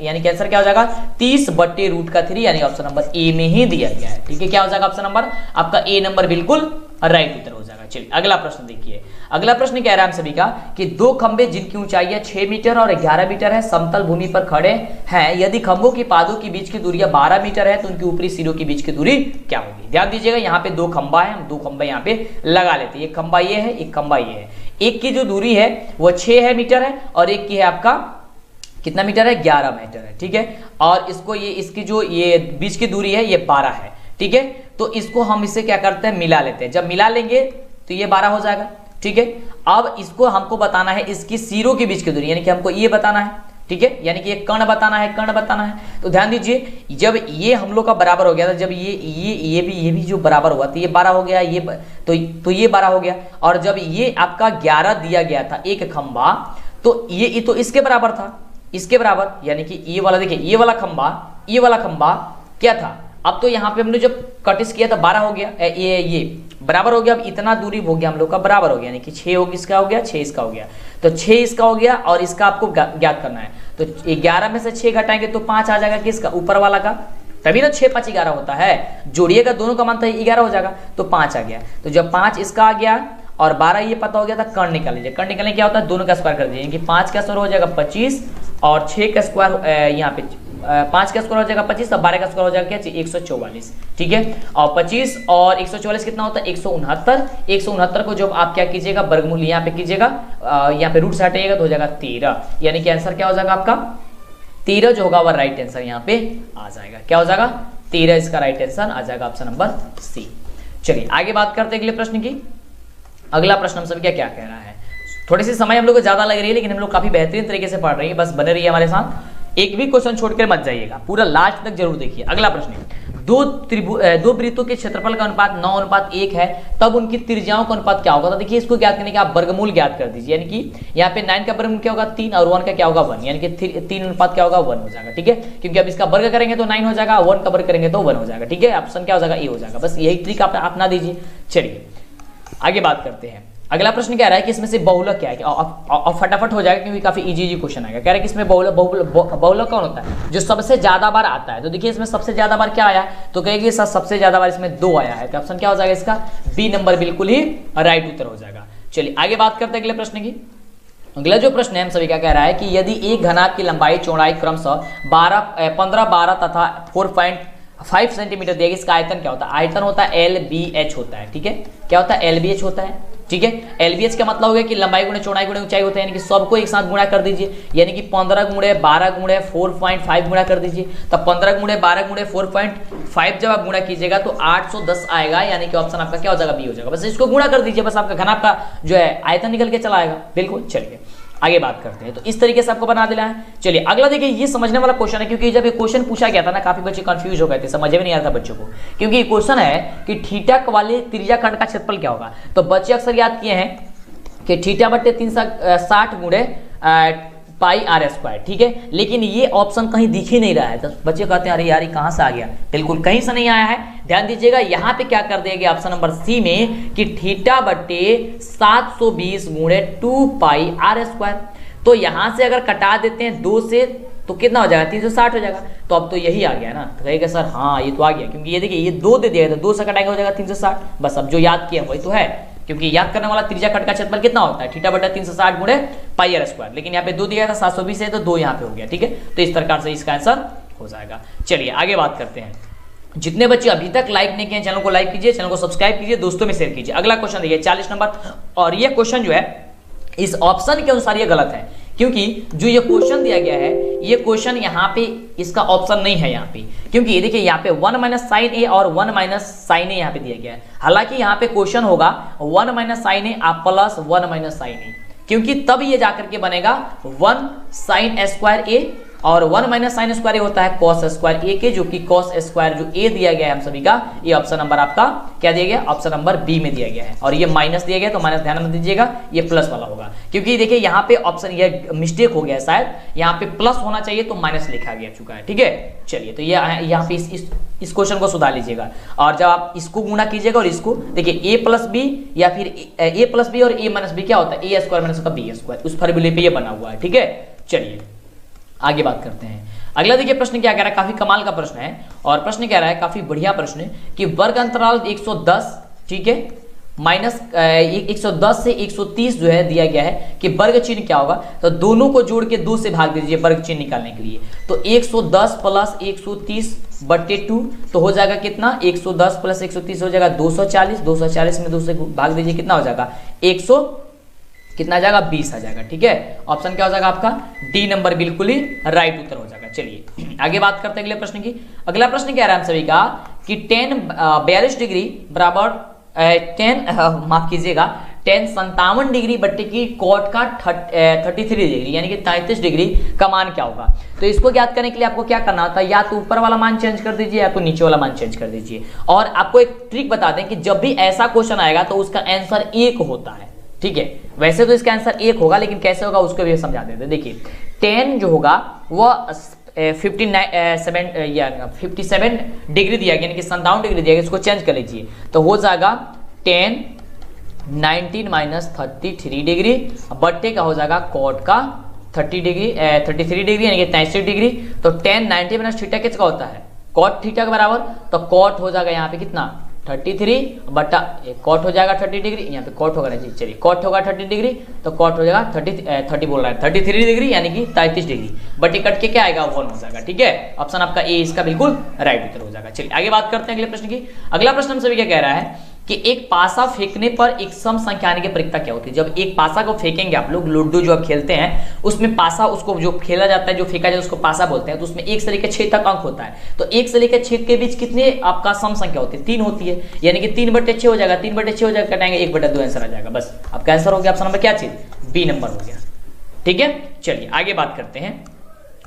[SPEAKER 2] यानी कि आंसर क्या हो जाएगा 30/√3, यानी ऑप्शन नंबर ए में ही दिया गया है, ठीक है। क्या हो जाएगा ऑप्शन नंबर आपका ए नंबर बिल्कुल राइट उत्तर हो जाएगा। चलिए अगला प्रश्न देखिए। अगला प्रश्न क्या है हम सभी का कि 2 खंबे जिनकी ऊंचाई 6 मीटर और 11 मीटर है समतल भूमि पर खड़े हैं, यदि खंभों की पादों के बीच की दूरी 12 मीटर है तो उनकी ऊपरी सिरों के बीच की दूरी क्या होगी। ध्यान दीजिएगा, यहाँ पे 2 खंबा है, हम 2 खंबे यहाँ पे लगा लेते हैं, एक खंबा ये है, एक खंबा ये है। एक की जो दूरी है वो 6 मीटर है और एक की है आपका कितना मीटर है, 11 मीटर है, ठीक है, और इसको ये इसकी जो ये बीच की दूरी है ये 12 है, ठीक है। तो इसको हम इसे क्या करते हैं, मिला लेते हैं, जब मिला लेंगे तो ये 12 हो जाएगा, ठीक है। अब इसको हमको बताना है इसकी सिरों के बीच की दूरी, यानी कि हमको ये बताना है, ठीक है, यानी कि ये कर्ण बताना है, कर्ण बताना है। तो ध्यान दीजिए, जब ये हम लोग का बराबर हो गया था, जब ये भी जो बराबर हुआ तो ये 12 हो गया, ये तो ये 12 हो गया, और जब ये आपका 11 दिया गया था एक खंबा, तो ये तो इसके बराबर था, इसके बराबर, यानी कि ये वाला देखिए, ये वाला खंबा क्या था, अब तो यहाँ पे हमने जब कटिस किया था 12 हो गया, ये बराबर हो गया, अब इतना दूरी हो गया हम लोग का बराबर हो गया, यानी कि 6 हो इसका हो गया, 6 इसका हो गया, तो 6 इसका हो गया और इसका आपको ज्ञात करना है। तो 11 में से 6 घटाएंगे तो 5 आ जाएगा किसका, ऊपर वाला का, तभी ना 6 5 11 होता है, जोड़िएगा दोनों का मान तो 11 हो जाएगा, तो 5 आ गया। तो जब 5 इसका आ गया और 12 ये पता हो गया था, कर्ण निकाल लीजिए, कर्ण निकालने क्या होता है, दोनों का स्क्वायर कर दीजिए, यानी कि 5 का स्क्वायर हो जाएगा 25 और 6 का स्क्वायर यहाँ पे 5 का स्क्वायर हो जाएगा 25 और 12 का स्क्वायर हो जाएगा क्या 144, ठीक है। और 25 और 144 कितना होता है 169, 169 को जब आप क्या कीजिएगा वर्गमूल यहाँ पे कीजिएगा, यहाँ पे रूट से हटाइएगा तो हो जाएगा 13, यानी कि आंसर क्या हो जाएगा आपका 13 जो होगा वह राइट आंसर यहाँ पे आ जाएगा। क्या हो जाएगा 13 इसका राइट आंसर आ जाएगा ऑप्शन नंबर सी। चलिए आगे बात करते हैं अगले प्रश्न की। अगला प्रश्न हम सब क्या कह रहा है, थोड़ी सी समय हम लोग को ज्यादा लग रही है लेकिन हम लोग काफी बेहतरीन तरीके से पढ़ रहे हैं, बस बने रहिए हमारे साथ, एक भी क्वेश्चन छोड़कर मत जाइएगा, पूरा लास्ट तक जरूर देखिए। अगला प्रश्न है, दो वृत्तों के क्षेत्रफल का अनुपात 9:1 है तब उनकी त्रिज्याओं का अनुपात क्या होगा। तो देखिए इसको ज्ञात करने के आप वर्गमूल ज्ञात कर दीजिए, यानी कि यहाँ पे 9 का वर्गमूल क्या होगा 3 और 1 का क्या होगा 1, यानी कि 3 अनुपात क्या होगा 1 हो जाएगा, ठीक है, क्योंकि अब इसका वर्ग करेंगे तो 9 हो जाएगा, 1 का वर्ग करेंगे तो 1 हो जाएगा, ठीक है, ऑप्शन क्या हो जाएगा ए हो जाएगा, बस यही ट्रिक आप अपना दीजिए। चलिए आगे बात करते हैं। अगला प्रश्न क्या रहा है कि इसमें से बहुलक क्या है, और फटाफट हो जाएगा क्योंकि काफी इजी क्वेश्चन आएगा। कह रहे हैं कि इसमें बहुलक कौन होता है, जो सबसे ज्यादा बार आता है। तो देखिए इसमें सबसे ज्यादा बार क्या आया, तो कहेंगे सर सबसे ज्यादा बार इसमें 2 आया है, तो ऑप्शन क्या हो जाएगा इसका बी नंबर बिल्कुल ही राइट उत्तर हो जाएगा। चलिए आगे बात करते हैं अगले प्रश्न की। अगला जो प्रश्न है हम सभी क्या कह रहा है कि यदि एक घनाभ की लंबाई चौड़ाई क्रमशः 15 12 तथा 4.5 सेंटीमीटर दिया, इसका आयतन क्या होता है, आयतन होता है LBH होता है, ठीक है, क्या होता है LBH होता है, ठीक है। LBH का मतलब हो गया कि लंबाई गुणे चौड़ाई गुणे ऊंचाई होता है, यानी कि सबको एक साथ गुणा कर दीजिए, यानी कि 15 गुणे 12 गुणे 4.5 गुणा कर दीजिए। तो 15 गुणे 12 गुणे 4.5 जब आप गुणा कीजिएगा तो 810 आएगा, यानी कि ऑप्शन आपका क्या हो जाएगा, बी हो जाएगा। बस इसको गुणा कर दीजिए, बस आपका घन आपका जो है आयतन निकल के चला आएगा। बिल्कुल, चलिए आगे बात करते हैं। तो इस तरीके से आपको बना देना है। चलिए अगला देखिए, ये समझने वाला क्वेश्चन है, क्योंकि जब ये क्वेश्चन पूछा गया था ना, काफी बच्चे कंफ्यूज हो गए थे, समझ में नहीं आता बच्चों को, क्योंकि ये क्वेश्चन है कि थीटा वाले त्रिज्याखंड का क्षेत्रफल क्या होगा। तो बच्चे अक्सर याद किए हैं कि थीटा बट्टे 360 गुणे पाई आर स्क्वायर, ठीक है। लेकिन ये ऑप्शन कहीं दिख ही नहीं रहा है, तो बच्चे कहते हैं अरे यार ये कहां से आ गया। बिल्कुल कहीं से नहीं आया है, ध्यान दीजिएगा। यहाँ पे क्या कर दिया गया ऑप्शन नंबर सी में कि थीटा बट्टे 720 गुणे 2 पाई आर स्क्वायर। तो यहां से अगर कटा देते हैं 2 से तो कितना हो जाएगा, 360 हो जाएगा। तो अब तो यही आ गया ना, तो कहेगा सर हाँ ये तो आ गया, क्योंकि ये देखिए ये 2 दे दिया, तो 2 से कटाएंगे हो जाएगा 360। बस अब जो याद किया वही तो है, क्योंकि याद करने वाला त्रिज्याखंड का क्षेत्रफल कितना होता है, थीटा बटा 360 गुणे पाई आर स्क्वायर। लेकिन यहाँ पे 2 दिया था, 720 है तो 2 यहाँ पे हो गया, ठीक है। तो इस प्रकार से इसका आंसर हो जाएगा। चलिए आगे बात करते हैं। जितने बच्चे अभी तक लाइक नहीं किए, चैनल को लाइक कीजिए, चैनल को सब्सक्राइब कीजिए, दोस्तों में शेयर कीजिए। अगला क्वेश्चन देखिए 40 नंबर, और ये क्वेश्चन जो है इस ऑप्शन के अनुसार ये गलत है, क्योंकि जो ये क्वेश्चन दिया गया है, ये क्वेश्चन यहाँ पे इसका ऑप्शन नहीं है यहाँ पे, क्योंकि ये देखिए यहाँ पे 1 माइनस साइन ए और 1 माइनस साइन ए यहाँ पे दिया गया है। हालांकि यहाँ पे क्वेश्चन होगा 1 माइनस साइन ए प्लस 1 माइनस साइन ए, क्योंकि तब ये जाकर के बनेगा 1 साइन स्क्वायर ए, और 1 माइनस साइन स्क्वायर ए होता है कॉस स्क्वायर ए के, जो कि कॉस स्क्वायर जो ए दिया गया है हम सभी का, ये ऑप्शन नंबर आपका क्या दिया गया, ऑप्शन नंबर बी में दिया गया है। और ये माइनस दिया गया तो माइनस ध्यान में दीजिएगा, ये प्लस वाला होगा, क्योंकि देखिए यहाँ पे ऑप्शन ये मिस्टेक हो गया है, शायद यहाँ पे प्लस होना चाहिए तो माइनस लिखा गया चुका है, ठीक है। चलिए तो ये यहाँ पे इस क्वेश्चन को सुधार लीजिएगा, और जब आप इसको गुणा कीजिएगा और इसको देखिए a प्लस बी या फिर a प्लस बी और a माइनस बी क्या होता है, ए स्क्वायर माइनस बी स्क्वायर, उस फॉर्मूले पे ये बना हुआ है, ठीक है। चलिए आगे बात करते हैं। अगला देखिए प्रश्न क्या कह रहा है, काफी कमाल का प्रश्न है, और प्रश्न कह रहा है काफी बढ़िया प्रश्न है कि वर्ग अंतराल 110, ठीक है, माइनस 110 से 130 जो है दिया गया है कि वर्ग चिन्ह क्या होगा। तो दोनों को जोड़ के 2 से भाग दीजिए वर्ग चिन्ह निकालने के लिए। तो 110 प्लस 130 बट्टे 2 तो हो जाएगा कितना, 110 प्लस 130 हो जाएगा 240, 240 में 2 से भाग दीजिए कितना हो जाएगा, 100 कितना आ जाएगा, 20 आ जाएगा, ठीक है। ऑप्शन क्या हो जाएगा आपका, डी नंबर बिल्कुल ही राइट उत्तर हो जाएगा। चलिए आगे बात करते हैं अगले प्रश्न की। अगला प्रश्न क्या है हम सभी का कि 42 डिग्री बराबर माफ कीजिएगा 57 डिग्री बट्टे की कॉट का 33 डिग्री यानी कि 33 डिग्री का मान क्या होगा। तो इसको ज्ञात करने के लिए आपको क्या करना होता है, या तो ऊपर वाला मान चेंज कर दीजिए या तो नीचे वाला मान चेंज कर दीजिए। और आपको एक ट्रिक बता दें कि जब भी ऐसा क्वेश्चन आएगा तो उसका आंसर 1 होता है, ठीक है। वैसे तो इसका आंसर 1 होगा, लेकिन कैसे होगा उसको भी समझा देते हैं। देखिए 10 जो होगा वह 57 डिग्री दिया गया, यानी कि 57 डिग्री दिया गया, इसको चेंज कर लीजिए तो हो जाएगा 10 19 माइनस 33 डिग्री बट्टे का हो जाएगा कॉट का 33 डिग्री यानी कि 63 डिग्री। तो 10 90 माइनस थीटा किसका होता है, कॉट थीटा के बराबर। तो कॉट हो जाएगा यहाँ पे कितना 33 बट्टा कॉट हो जाएगा 30 डिग्री, यहाँ पे कॉट होगा जी, चलिए कॉट होगा 30 डिग्री, तो कॉट हो जाएगा 30 बोल रहा है 33 डिग्री यानी कि 33 डिग्री बट्टे कट के क्या आएगा 1 हो जाएगा, ठीक है। ऑप्शन आपका ए इसका बिल्कुल राइट उत्तर हो जाएगा। चलिए आगे बात करते हैं अगले प्रश्न की। अगला प्रश्न हम सभी क्या कह रहा है कि एक पासा फेंकने पर एक सम संख्या आने की प्रक्रिया क्या होती है। जब एक पासा को फेंकेंगे आप लोग, लूडो जो आप खेलते हैं उसमें पासा उसको जो खेला जाता है, जो फेंका जाता है उसको पासा बोलते हैं। तो उसमें 1 से लेकर 6 तक अंक होता है। तो 1 से लेकर 6 के बीच कितने आपका सम संख्या होती है, 3 होती है, यानी कि 3/6 हो जाएगा, 3/6 हो जाएगा, कटाएंगे 1/2 आंसर आ जाएगा। बस आपका आंसर हो गया ऑप्शन नंबर क्या चीज, बी नंबर हो गया, ठीक है। चलिए आगे बात करते हैं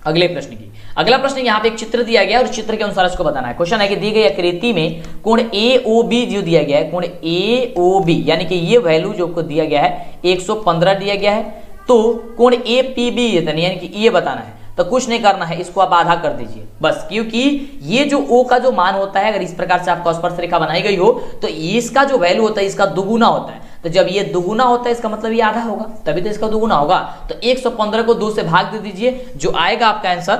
[SPEAKER 2] अगले प्रश्न की। अगला प्रश्न यहाँ पे एक चित्र दिया गया और चित्र के अनुसार इसको बताना है। क्वेश्चन है कि दी गई आकृति में कोण AOB जो दिया गया है, कोण AOB यानी कि ये वैल्यू जो को दिया गया है 115 दिया गया है, तो कोण APB यानी कि ये बताना है। तो कुछ नहीं करना है, इसको आप आधा कर दीजिए बस, क्योंकि ये जो O का जो मान होता है, अगर इस प्रकार से आपका स्पर्श रेखा बनाई गई हो तो इसका जो वैल्यू होता है इसका दुगुना होता है। तो जब ये दुगुना होता है इसका मतलब ये आधा होगा, तभी तो इसका दुगुना होगा। तो 115 को 2 से भाग दे दीजिए, जो आएगा आपका आंसर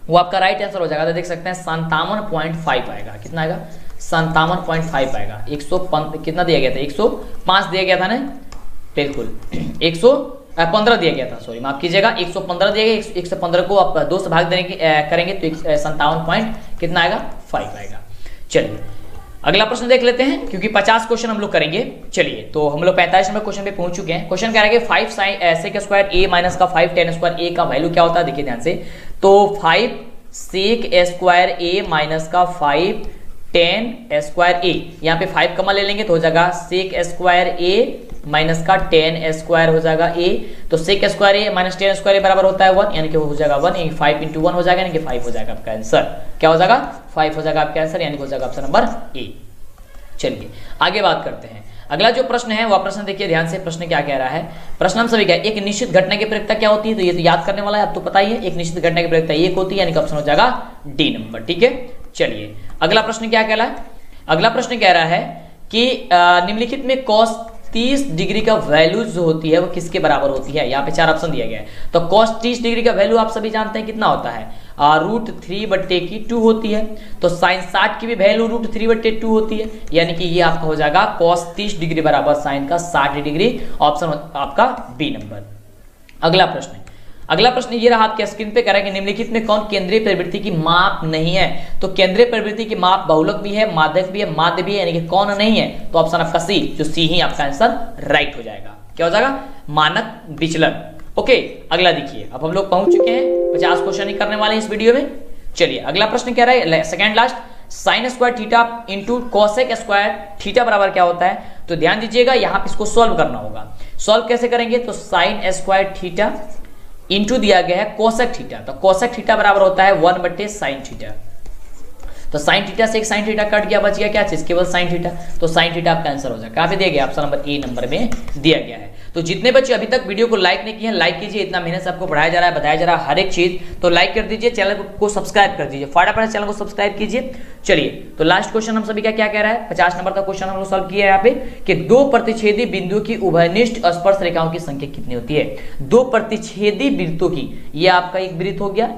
[SPEAKER 2] वो आपका राइट आंसर हो जाएगा। तो देख सकते हैं 57.5 आएगा, कितना आएगा 57.5 आएगा। 115 कितना दिया गया था, 105 दिया गया था ना, बिल्कुल 115 दिया गया था, सॉरी माफ कीजिएगा 115 दिया गया। 115 को आप 2 से भाग देने की करेंगे तो 57 कितना आएगा 5 आएगा। चलिए अगला प्रश्न देख लेते हैं, क्योंकि 50 क्वेश्चन हम लोग करेंगे। चलिए, तो हम लोग 45 नंबर क्वेश्चन पे पहुंच चुके हैं। क्वेश्चन कह रहा है कि 5 sin sec square a minus का 5 tan स्क्वायर a का वैल्यू क्या होता है। देखिए ध्यान से, तो 5 sec स्क्वायर a माइनस का 5 tan स्क्वायर a, यहाँ पे 5 कमा ले लेंगे तो हो जाएगा sec स्क्वायर a माइनस का tan स्क्वायर हो जाएगा a। तो sec square a minus tan square a बराबर होता है 1, यानी कि हो जाएगा 1, यानी 5 इंटू 1 हो जाएगा, यानी कि 5 हो जाएगा आपका आंसर। क्या हो जाएगा? 5 हो जाएगा आपका आंसर, यानी कि हो जाएगा ऑप्शन नंबर ए। चलिए आगे बात करते हैं। अगला जो प्रश्न है वह प्रश्न देखिए ध्यान से, प्रश्न क्या कह रहा है। प्रश्न हम सभी क्या, एक निश्चित घटना की प्रयोक्ता क्या होती है, तो ये तो याद करने वाला है, आपको पता ही है। एक निश्चित घटना की प्रयोक्ता एक होती है, यानी कि ऑप्शन हो जाएगा डी नंबर। ठीक है, चलिए अगला प्रश्न क्या कह रहा है। अगला प्रश्न कह रहा है कि निम्नलिखित में cos 30 डिग्री का वैल्यू जो होती है वो किसके बराबर होती है। यहाँ पे 4 ऑप्शन दिया गया है। तो cos 30 डिग्री का वैल्यू आप सभी जानते हैं कितना होता है, √3/2 होती है। तो sin 60 की भी वैल्यू √3/2 होती है, यानी कि ये आपका हो जाएगा cos 30 डिग्री बराबर sin का 60 डिग्री, ऑप्शन आपका बी नंबर। अगला प्रश्न ये रहा आपके स्क्रीन पे, कह रहा है कि निम्नलिखित में कौन केंद्रीय प्रवृत्ति की माप नहीं है। तो केंद्रीय प्रवृत्ति की माप बहुलक भी है, माध्यक भी है, माध्य भी है, यानी कि कौन नहीं है, तो ऑप्शन आपका सी, जो सी ही आपका आंसर राइट हो जाएगा। क्या हो जाएगा? मानक विचलन। ओके, अगला देखिए, अब हम लोग पहुंच चुके हैं, 50 क्वेश्चन ही करने वाले हैं इस वीडियो में। चलिए अगला प्रश्न कह रहा है, second last, sine square theta into cosec square theta बराबर क्या होता है। तो ध्यान दीजिएगा, यहाँ पे इसको सॉल्व करना होगा। सॉल्व कैसे करेंगे, तो साइन स्क्वायर थीटा इंटू दिया गया है कोसेक थीटा, तो कोसेक थीटा बराबर होता है 1/sin थीटा। तो साइन थीटा से एक साइन थीटा कट गया, बच गया क्या चीज, केवल साइन थीटा। तो साइन थीटा आपका आंसर हो जाएगा। कहां पे दिया गया, ऑप्शन नंबर ए नंबर में दिया गया है। तो जितने बच्चे अभी तक वीडियो को लाइक नहीं किए हैं, लाइक कीजिए, इतना मेहनत से आपको पढ़ाया जा रहा है, बताया जा रहा है हर एक चीज, तो लाइक कर दीजिए, चैनल को सब्सक्राइब कर दीजिए, फटाफट चैनल को सब्सक्राइब कीजिए। चलिए, तो लास्ट क्वेश्चन हम सभी का क्या कह रहा है, 50 नंबर का क्वेश्चन हम लोग सॉल्व किया है यहाँ पे, कि 2 प्रतिच्छेदी बिंदुओं की उभयनिष्ठ स्पर्श रेखाओं की संख्या कितनी होती है। 2 प्रतिच्छेदी वृत्तों की, ये आपका एक वृत्त हो गया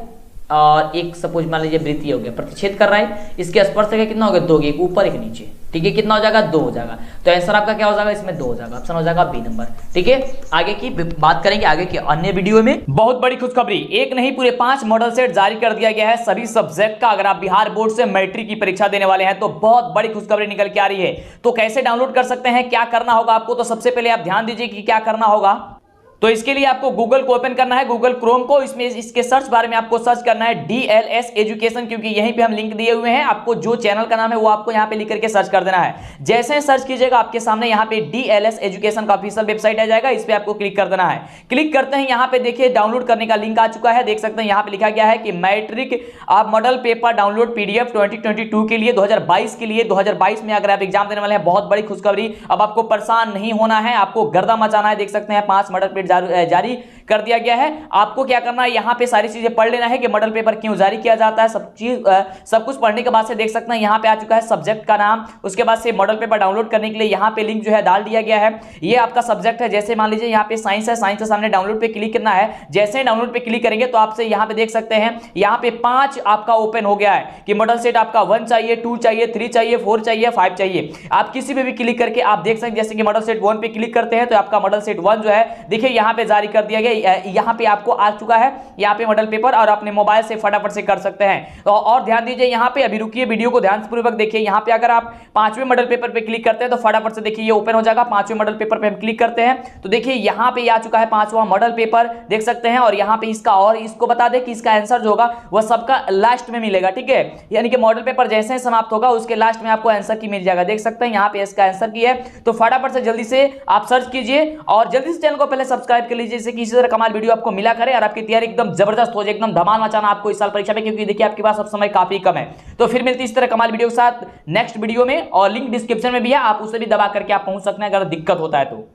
[SPEAKER 2] और एक सपोज मान लीजिए वृत्तीय हो गया, प्रतिच्छेद कर रहा है, इसके स्पर्श रेखा कितना हो गया, 2, एक ऊपर एक नीचे। ठीक है, कितना हो जाएगा, 2 हो जाएगा। तो आंसर आपका क्या हो जाएगा, इसमें 2 हो जाएगा, ऑप्शन हो जाएगा बी नंबर। ठीक है, आगे की बात करेंगे आगे के अन्य वीडियो में। बहुत बड़ी खुशखबरी, एक नहीं पूरे 5 मॉडल सेट जारी कर दिया गया है सभी सब्जेक्ट का। अगर आप बिहार बोर्ड से मैट्रिक की परीक्षा देने वाले हैं तो बहुत बड़ी खुशखबरी निकल के आ रही है। तो कैसे डाउनलोड कर सकते हैं, क्या करना होगा आपको, तो सबसे पहले आप ध्यान दीजिए कि क्या करना होगा। तो इसके लिए आपको गूगल को ओपन करना है, गूगल क्रोम को, इसमें इसके सर्च बार में आपको सर्च करना है DLS एजुकेशन, क्योंकि यहीं पे हम लिंक दिए हुए हैं। आपको जो चैनल का नाम है वो आपको यहाँ पे लिख करके सर्च कर देना है। जैसे सर्च कीजिएगा आपके सामने यहाँ पे DLS एजुकेशन का ऑफिशियल वेबसाइट आ जाएगा, इस पे आपको क्लिक कर देना है। क्लिक करते हैं, यहाँ पे देखिए डाउनलोड करने का लिंक आ चुका है, देख सकते हैं यहाँ पे लिखा गया है कि मैट्रिक आप मॉडल पेपर डाउनलोड PDF 2022 के लिए 2022 के लिए 2022 में अगर आप एग्जाम देने वाले हैं, बहुत बड़ी खुशखबरी। अब आपको परेशान नहीं होना है, आपको गर्दा मचाना है। देख सकते हैं 5 मॉडल पेपर जारी कर दिया गया है। आपको क्या करना है, यहाँ पे सारी चीजें पढ़ लेना है कि मॉडल पेपर क्यों जारी किया जाता है। सब कुछ पढ़ने के बाद से देख सकते हैं यहाँ पे आ चुका है सब्जेक्ट का नाम, उसके बाद से मॉडल पेपर डाउनलोड करने के लिए यहाँ पे लिंक जो है डाल दिया गया है। ये आपका सब्जेक्ट है, जैसे मान लीजिए यहाँ पे साइंस है, साइंस के सामने डाउनलोड पे क्लिक करना है। जैसे डाउनलोड पे क्लिक करेंगे तो आपसे यहाँ पे देख सकते हैं यहाँ पे 5 आपका ओपन हो गया है कि मॉडल सेट आपका 1 चाहिए, 2 चाहिए, 3 चाहिए, 4 चाहिए, 5 चाहिए। आप किसी पे भी क्लिक करके आप देख सकते हैं, जैसे कि मॉडल सेट 1 पे क्लिक करते हैं तो आपका मॉडल सेट 1 जो है देखिए यहाँ पे जारी कर दिया गया। यहाँ पे आपको आ चुका है यहाँ पे मॉडल पेपर, और अपने मोबाइल से फटाफट से कर सकते हैं। तो और ध्यान दीजिए यहाँ पे, अभी रुकिए वीडियो को ध्यानपूर्वक देखिए। यहाँ पे अगर आप 5वें मॉडल पेपर पे क्लिक करते हैं तो फटाफट से देखिए ये ओपन हो जाएगा। 5वें मॉडल पेपर पे हम क्लिक करते हैं तो देखिए यहाँ पे आ चुका है 5वां मॉडल पेपर, देख सकते हैं। और यहाँ पे इसका, और इसको बता दें कि इसका आंसर जो होगा वह सबका लास्ट में मिलेगा। ठीक है, यानी कि मॉडल पेपर जैसे ही समाप्त होगा उसके लास्ट में आपको आंसर की मिल जाएगा। देख सकते हैं यहाँ पे इसका आंसर की है। तो फटाफट से जल्दी से आप सर्च कीजिए और जल्दी से चैनल को पहले सब्सक्राइब कर लीजिए, जैसे कि इसी तरह कमाल वीडियो आपको मिला करे और आपकी तैयारी एकदम जबरदस्त हो जाए, एकदम धमाल मचाना आपको इस साल परीक्षा में, क्योंकि देखिए आपके पास अब समय काफी कम है। तो फिर मिलती इस तरह कमाल वीडियो के साथ नेक्स्ट वीडियो में, और लिंक डिस्क्रिप्शन में भी है, आप उसे भी दबा करके आप पहुंच सकते हैं अगर दिक्कत होता है तो।